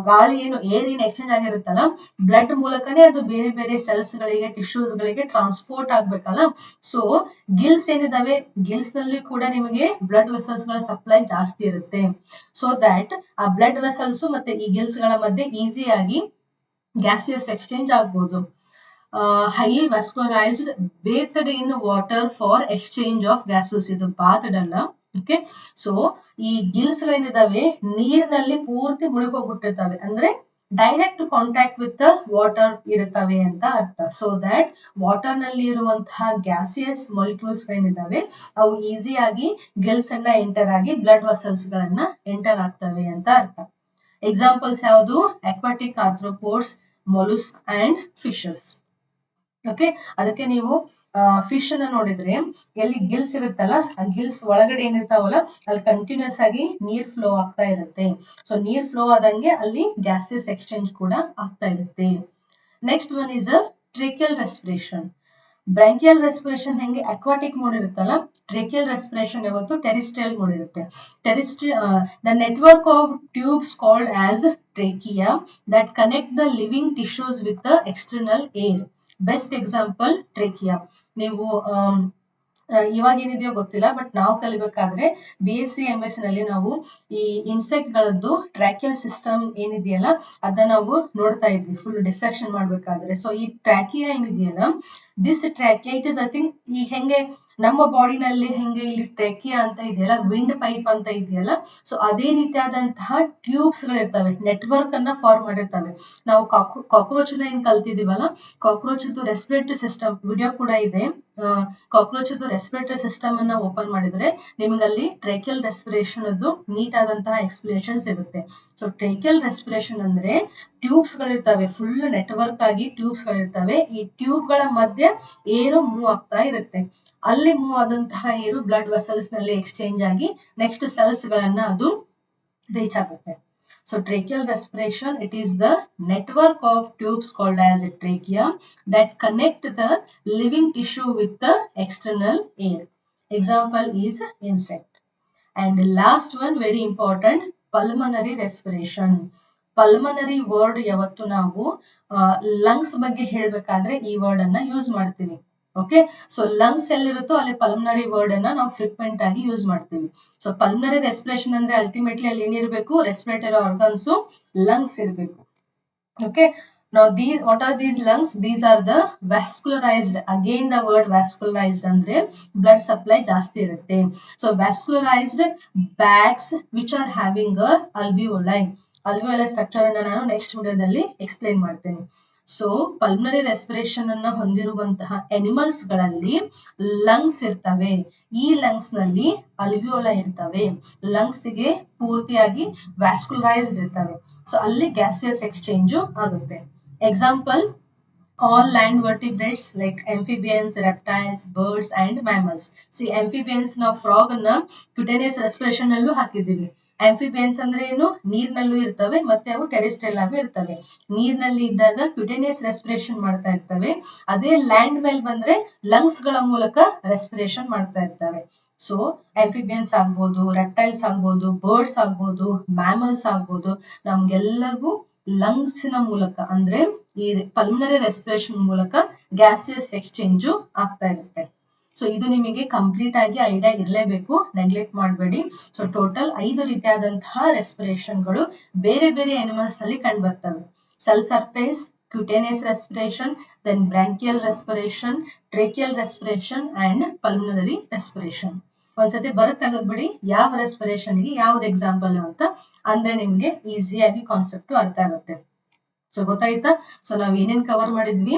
ಗಾಳಿ ಏನು ಏರ್ ಏನ್ ಎಕ್ಸ್ಚೇಂಜ್ ಆಗಿರುತ್ತಲ್ಲ, ಬ್ಲಡ್ ಮೂಲಕನೇ ಅದು ಬೇರೆ ಬೇರೆ ಸೆಲ್ಸ್ ಗಳಿಗೆ, ಟಿಶ್ಯೂಸ್ ಗಳಿಗೆ ಟ್ರಾನ್ಸ್ಪೋರ್ಟ್ ಆಗ್ಬೇಕಲ್ಲ. ಸೊ ಗಿಲ್ಸ್ ಏನಿದಾವೆ, ಗಿಲ್ಸ್ ನಲ್ಲಿ ಕೂಡ ನಿಮಗೆ ಬ್ಲಡ್ ವೆಸಲ್ಸ್ ಗಳ ಸಪ್ಲೈ ಜಾಸ್ತಿ ಇರುತ್ತೆ. ಸೊ ದಟ್ ಆ ಬ್ಲಡ್ ವೆಸಲ್ಸ್ ಮತ್ತೆ ಈ ಗಿಲ್ಸ್ ಗಳ ಮಧ್ಯೆ ಈಸಿಯಾಗಿ ಗ್ಯಾಸಿಯಸ್ ಎಕ್ಸ್ಚೇಂಜ್ ಆಗ್ಬೋದು. Highly vascularised, bathed in water for exchange of gases. ಇದು ಬಾತ್ಡ್ ಅಲ್ಲ. ಓಕೆ, ಸೊ ಈ ಗಿಲ್ಸ್ ಏನಿದಾವೆ ನೀರಿನಲ್ಲಿ ಪೂರ್ತಿ ಮುಳುಗೋಗ್ಬಿಟ್ಟಿರ್ತವೆ, ಅಂದ್ರೆ ಡೈರೆಕ್ಟ್ ಕಾಂಟ್ಯಾಕ್ಟ್ ವಿತ್ ವಾಟರ್ ಇರುತ್ತವೆ ಅಂತ ಅರ್ಥ. ಸೊ ದಟ್ ವಾಟರ್ ನಲ್ಲಿ ಇರುವಂತಹ ಗ್ಯಾಸಿಯಸ್ ಮಾಲಿಕ್ಯೂಲ್ಸ್ ಏನಿದಾವೆ ಅವು ಈಸಿಯಾಗಿ ಗಿಲ್ಸ್ ಅನ್ನ ಎಂಟರ್ ಆಗಿ ಬ್ಲಡ್ ವೆಸಲ್ಸ್ ಗಳನ್ನ ಎಂಟರ್ ಆಗ್ತವೆ ಅಂತ ಅರ್ಥ. ಎಕ್ಸಾಂಪಲ್ಸ್ ಯಾವುದು? Aquatic arthropods, mollusc and fishes. Okay, ಅದಕ್ಕೆ ನೀವು ಫಿಶ್ ಅನ್ನ ನೋಡಿದ್ರೆ ಎಲ್ಲಿ ಗಿಲ್ಸ್ ಇರುತ್ತಲ್ಲ, ಆ ಗಿಲ್ಸ್ ಒಳಗಡೆ ಏನಿರ್ತಾವಲ್ಲ ಅಲ್ಲಿ ಕಂಟಿನ್ಯೂಸ್ ಆಗಿ ನೀರ್ ಫ್ಲೋ ಆಗ್ತಾ ಇರುತ್ತೆ. ಸೊ ನೀರ್ ಫ್ಲೋ ಆದಂಗೆ ಅಲ್ಲಿ ಗ್ಯಾಸಸ್ ಎಕ್ಸ್ಚೇಂಜ್ ಕೂಡ ಆಗ್ತಾ ಇರುತ್ತೆ. Next one is tracheal respiration. Bronchial respiration ಹೆಂಗೆ ಅಕ್ವಾಟಿಕ್ ಮೋಡ್ ಇರುತ್ತಲ್ಲ, ಟ್ರೇಕಿಯಲ್ ರೆಸ್ಪಿರೇಷನ್ ಯಾವತ್ತು ಟೆರಿಸ್ಟ್ರಿಯಲ್ ಮೋಡ್ ಇರುತ್ತೆ. The network of tubes called as trachea that connect the living tissues with the external air. Best example trachea. ನೀವು ಇವಾಗ ಏನಿದೆಯೋ ಗೊತ್ತಿಲ್ಲ, but ನಾವು ಕಲಿಬೇಕಾದ್ರೆ BSc MS ನಲ್ಲಿ ನಾವು ಈ ಇನ್ಸೆಕ್ಟ್ ಗಳದ್ದು ಟ್ರ್ಯಾಕಿಯಲ್ ಸಿಸ್ಟಮ್ ಏನಿದೆಯಲ್ಲ ಅದನ್ನ ನಾವು ನೋಡ್ತಾ ಇದ್ವಿ ಫುಲ್ ಡಿಸ್ಟ್ರಾಕ್ಷನ್ ಮಾಡ್ಬೇಕಾದ್ರೆ. ಸೊ ಈ ಟ್ರ್ಯಾಕಿಯಾ ಏನಿದೆಯಲ್ಲ, this trachea it is I think ಈ ಹೆಂಗೆ ನಮ್ಮ ಬಾಡಿನಲ್ಲಿ ಹೆಂಗೆ ಇಲ್ಲಿ ಟ್ರ್ಯಾಕಿಯಾ ಅಂತ ಇದೆಯಲ್ಲ, ವಿಂಡ್ ಪೈಪ್ ಅಂತ ಇದೆಯಲ್ಲ, ಸೊ ಅದೇ ರೀತಿಯಾದಂತಹ ಟ್ಯೂಬ್ಸ್ ಗಳಿರ್ತವೆ, ನೆಟ್ವರ್ಕ್ ಅನ್ನ ಫಾರ್ಮ್ ಮಾಡಿರ್ತವೆ. ನಾವು ಕಾಕ್ರೋಚ್ ಏನ್ ಕಲ್ತಿದೀವಲ್ಲ, ಕಾಕ್ರೋಚ್ ರೆಸ್ಪಿರೇಟರಿ ಸಿಸ್ಟಮ್ ವಿಡಿಯೋ ಕೂಡ ಇದೆ. ಕಾಕ್ರೋಚ್ ರೆಸ್ಪಿರೇಟರಿ ಸಿಸ್ಟಮ್ ಅನ್ನ ಓಪನ್ ಮಾಡಿದ್ರೆ ನಿಮಗಲ್ಲಿ ಟ್ರೇಕಿಯಲ್ ರೆಸ್ಪಿರೇಷನ್ ಅದು ನೀಟ್ ಆದಂತಹ ಎಕ್ಸ್ಪ್ಲನೇಷನ್ ಸಿಗುತ್ತೆ. ಸೊ ಟ್ರೇಕಿಯಲ್ ರೆಸ್ಪಿರೇಷನ್ ಅಂದ್ರೆ ಟ್ಯೂಬ್ಸ್ ಗಳಿರ್ತವೆ, ಫುಲ್ ನೆಟ್ವರ್ಕ್ ಆಗಿ ಟ್ಯೂಬ್ಸ್ ಗಳಿರ್ತವೆ. ಈ ಟ್ಯೂಬ್ ಗಳ ಮಧ್ಯೆ ಏರು ಮೂವ್ ಆಗ್ತಾ ಇರುತ್ತೆ. ಅಲ್ಲಿ ಮೂವ್ ಆದಂತಹ ಏರು ಬ್ಲಡ್ ವೆಸಲ್ಸ್ ನಲ್ಲಿ ಎಕ್ಸ್ಚೇಂಜ್ ಆಗಿ ನೆಕ್ಸ್ಟ್ ಸೆಲ್ಸ್ ಗಳನ್ನ ಅದು ರೀಚ್ ಆಗುತ್ತೆ. So tracheal respiration, it is the network of tubes called as a trachea that connect the living tissue with the external air. Example is insect. And last one very important, pulmonary respiration. Pulmonary word ಯಾವತ್ತು ನಾವು lungs ಬಗ್ಗೆ ಹೇಳ್ಬೇಕಾದ್ರೆ ಈ word ಅನ್ನ use ಮಾಡ್ತೀವಿ. Okay, so lungs ಎಲ್ಲಿರುತ್ತೋ ಅಲ್ಲಿ pulmonary word ಅನ್ನ ನಾವು ಫ್ರೀಕ್ವೆಂಟ್ ಆಗಿ ಯೂಸ್ ಮಾಡ್ತೀವಿ. ಸೊ ಪಲ್ಮನರಿ ರೆಸ್ಪಿರೇಷನ್ ಅಂದ್ರೆ ಅಲ್ಟಿಮೇಟ್ಲಿ ಅಲ್ಲಿ ಏನಿರಬೇಕು, ರೆಸ್ಪಿರೇಟರಿ ಆರ್ಗನ್ಸ್ ಲಂಗ್ಸ್ ಇರಬೇಕು. Okay, now these what are these lungs? These are the vascularized. Again the word vascularized ಅಂದ್ರೆ blood supply ಜಾಸ್ತಿ ಇರುತ್ತೆ. So vascularized bags which are having a alveoli. alveolar structure ಅನ್ನ ನಾನು next ವಿಡಿಯೋದಲ್ಲಿ explain ಮಾಡ್ತೇನೆ. So pulmonary respiration ಅನ್ನ ಹೊಂದಿರುವಂತಹ animals ಗಳಲ್ಲಿ ಲಂಗ್ಸ್ ಇರ್ತವೆ. ಈ ಲಂಗ್ಸ್ ನಲ್ಲಿ ಅಲ್ವಿಯೋಲ ಇರ್ತವೆ. ಲಂಗ್ಸ್ ಗೆ ಪೂರ್ತಿಯಾಗಿ ವ್ಯಾಸ್ಕುಲರೈಸ್ಡ್ ಇರ್ತವೆ. ಸೊ ಅಲ್ಲಿ ಗ್ಯಾಸಿಯಸ್ ಎಕ್ಸ್ಚೇಂಜ್ ಆಗುತ್ತೆ. Example, all land vertebrates like amphibians, reptiles, birds and mammals. See amphibians ನಾವು ಫ್ರಾಗ್ ಅನ್ನ ಕ್ಯುಟೇನಿಯಸ್ ರೆಸ್ಪಿರೇಷನ್ ನಲ್ಲೂ ಹಾಕಿದ್ದೀವಿ. ಆಂಫಿಬಿಯನ್ಸ್ ಅಂದ್ರೆ ಏನು, ನೀರ್ನಲ್ಲೂ ಇರ್ತವೆ ಮತ್ತೆ ಅವು ಟೆರಿಸ್ಟ್ರಿಯಲ್ ಆಗಿ ಇರ್ತವೆ. ನೀರ್ನಲ್ಲಿ ಇದ್ದಾಗ ಕ್ಯುಟೇನಿಯಸ್ ರೆಸ್ಪಿರೇಷನ್ ಮಾಡ್ತಾ ಇರ್ತವೆ. ಅದೇ ಲ್ಯಾಂಡ್ ಮೇಲೆ ಬಂದ್ರೆ ಲಂಗ್ಸ್ ಗಳ ಮೂಲಕ ರೆಸ್ಪಿರೇಷನ್ ಮಾಡ್ತಾ ಇರ್ತವೆ. ಸೊ ಆಂಫಿಬಿಯನ್ಸ್ ಆಗ್ಬೋದು, ರೆಪ್ಟೈಲ್ಸ್ ಆಗ್ಬೋದು, ಬರ್ಡ್ಸ್ ಆಗ್ಬೋದು, ಮ್ಯಾಮಲ್ಸ್ ಆಗ್ಬೋದು, ನಮ್ಗೆಲ್ಲರಿಗೂ ಲಂಗ್ಸ್ ನ ಮೂಲಕ ಅಂದ್ರೆ ಈ ಪಲ್ಮನರಿ ರೆಸ್ಪಿರೇಷನ್ ಮೂಲಕ ಗ್ಯಾಸಿಯಸ್ ಎಕ್ಸ್ಚೇಂಜ್ ಆಗ್ತಾ ಇರುತ್ತೆ. ಸೊ ಇದು ನಿಮಗೆ ಕಂಪ್ಲೀಟ್ ಆಗಿ ಐಡಿಯಾ ಇರಲೇಬೇಕು, ನೆಗ್ಲೆಕ್ಟ್ ಮಾಡಬೇಡಿ. ಸೊ ಟೋಟಲ್ 5 ರೀತಿಯಾದಂತಹ ರೆಸ್ಪಿರೇಷನ್ಗಳು ಬೇರೆ ಬೇರೆ ಅನಿಮಲ್ಸ್ ಅಲ್ಲಿ ಕಂಡು ಬರ್ತವೆ. Cell surface, cutaneous respiration, then branchial respiration, tracheal respiration and pulmonary respiration. ಒಂದ್ಸತಿ ಬರುತ್ತಾಗದ್ಬಿಡಿ ಯಾವ ರೆಸ್ಪಿರೇಷನ್ ಗೆ ಯಾವ್ದು ಎಕ್ಸಾಂಪಲ್ ಅಂತ, ಅಂದ್ರೆ ನಿಮ್ಗೆ ಈಸಿಯಾಗಿ ಕಾನ್ಸೆಪ್ಟ್ ಅರ್ಥ ಆಗುತ್ತೆ. ಸೊ ಗೊತ್ತಾಯ್ತಾ? ಸೊ ನಾವ್ ಏನೇನ್ ಕವರ್ ಮಾಡಿದ್ವಿ,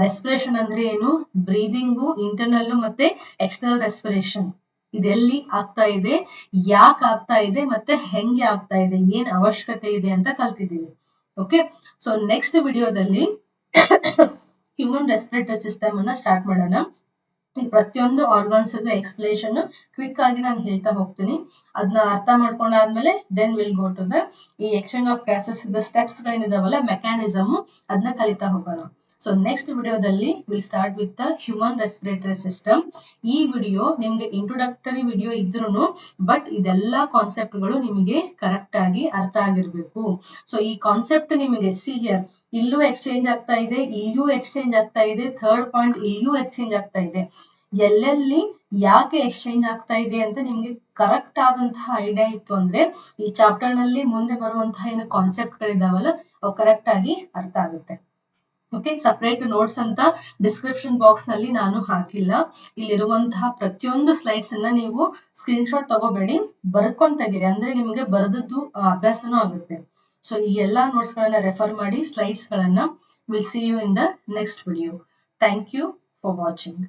ರೆಸ್ಪಿರೇಷನ್ ಅಂದ್ರೆ ಏನು, ಬ್ರೀದಿಂಗು ಇಂಟರ್ನಲ್ ಮತ್ತೆ ಎಕ್ಸ್ಟರ್ನಲ್ ರೆಸ್ಪಿರೇಷನ್ ಇದೆಲ್ಲಿ ಆಗ್ತಾ ಇದೆ, ಯಾಕೆ ಆಗ್ತಾ ಇದೆ, ಮತ್ತೆ ಹೆಂಗೆ ಆಗ್ತಾ ಇದೆ, ಏನ್ ಅವಶ್ಯಕತೆ ಇದೆ ಅಂತ ಕಲ್ತಿದ್ದೀವಿ. ಓಕೆ, ಸೊ ನೆಕ್ಸ್ಟ್ ವಿಡಿಯೋದಲ್ಲಿ ಹ್ಯೂಮನ್ ರೆಸ್ಪಿರೇಟರಿ ಸಿಸ್ಟಮ್ ಅನ್ನ ಸ್ಟಾರ್ಟ್ ಮಾಡೋಣ. ಈ ಪ್ರತಿಯೊಂದು ಆರ್ಗನ್ಸ್ ಎಕ್ಸ್ಪ್ಲೇಷನ್ ಕ್ವಿಕ್ ಆಗಿ ನಾನು ಹೇಳ್ತಾ ಹೋಗ್ತೀನಿ. ಅದನ್ನ ಅರ್ಥ ಮಾಡ್ಕೊಂಡಾದ್ಮೇಲೆ then will go to the ಈ ಎಕ್ಸ್ಚೇಂಜ್ ಆಫ್ ಗ್ಯಾಸಸ್ ಸ್ಟೆಪ್ಸ್ ಗಳಿದಾವಲ್ಲ, ಮೆಕ್ಯಾನಿಸಮ್, ಅದನ್ನ ಕಲಿತಾ ಹೋಗೋಣ. ಸೊ ನೆಕ್ಸ್ಟ್ ವಿಡಿಯೋದಲ್ಲಿ will start with the human respiratory system. ಈ ವಿಡಿಯೋ ನಿಮ್ಗೆ ಇಂಟ್ರೊಡಕ್ಟರಿ ವಿಡಿಯೋ ಇದ್ರೂ ಬಟ್ ಇದೆಲ್ಲಾ ಕಾನ್ಸೆಪ್ಟ್ ಗಳು ನಿಮಗೆ ಕರೆಕ್ಟ್ ಆಗಿ ಅರ್ಥ ಆಗಿರ್ಬೇಕು. ಸೊ ಈ ಕಾನ್ಸೆಪ್ಟ್ ನಿಮಗೆ ಇಲ್ಲೂ ಎಕ್ಸ್ಚೇಂಜ್ ಆಗ್ತಾ ಇದೆ, ಇಲ್ಲೂ ಎಕ್ಸ್ಚೇಂಜ್ ಆಗ್ತಾ ಇದೆ, ಥರ್ಡ್ ಪಾಯಿಂಟ್ ಇಲ್ಲೂ ಎಕ್ಸ್ಚೇಂಜ್ ಆಗ್ತಾ ಇದೆ. ಎಲ್ಲೆಲ್ಲಿ ಯಾಕೆ ಎಕ್ಸ್ಚೇಂಜ್ ಆಗ್ತಾ ಇದೆ ಅಂತ ನಿಮ್ಗೆ ಕರೆಕ್ಟ್ ಆದಂತಹ ಐಡಿಯಾ ಇತ್ತು ಅಂದ್ರೆ ಈ ಚಾಪ್ಟರ್ ನಲ್ಲಿ ಮುಂದೆ ಬರುವಂತಹ ಏನು ಕಾನ್ಸೆಪ್ಟ್ ಗಳಿದಾವಲ್ಲ ಅವು ಕರೆಕ್ಟ್ ಆಗಿ ಅರ್ಥ ಆಗುತ್ತೆ. ಓಕೆ, ಸಪರೇಟ್ ನೋಟ್ಸ್ ಅಂತ ಡಿಸ್ಕ್ರಿಪ್ಷನ್ ಬಾಕ್ಸ್ ನಲ್ಲಿ ನಾನು ಹಾಕಿಲ್ಲ. ಇಲ್ಲಿರುವಂತಹ ಪ್ರತಿಯೊಂದು ಸ್ಲೈಡ್ಸ್ ಅನ್ನ ನೀವು ಸ್ಕ್ರೀನ್ ಶಾಟ್ ತಗೋಬೇಡಿ, ಬರ್ಕೊಂಡ್ ತೆಗೀರಿ, ಅಂದ್ರೆ ನಿಮ್ಗೆ ಬರೆದದ್ದು ಅಭ್ಯಾಸನೂ ಆಗುತ್ತೆ. ಸೊ ಈ ಎಲ್ಲಾ ನೋಟ್ಸ್ ಗಳನ್ನ ರೆಫರ್ ಮಾಡಿ, ಸ್ಲೈಡ್ಸ್ ಗಳನ್ನ. Will see you in the next video. Thank you for watching.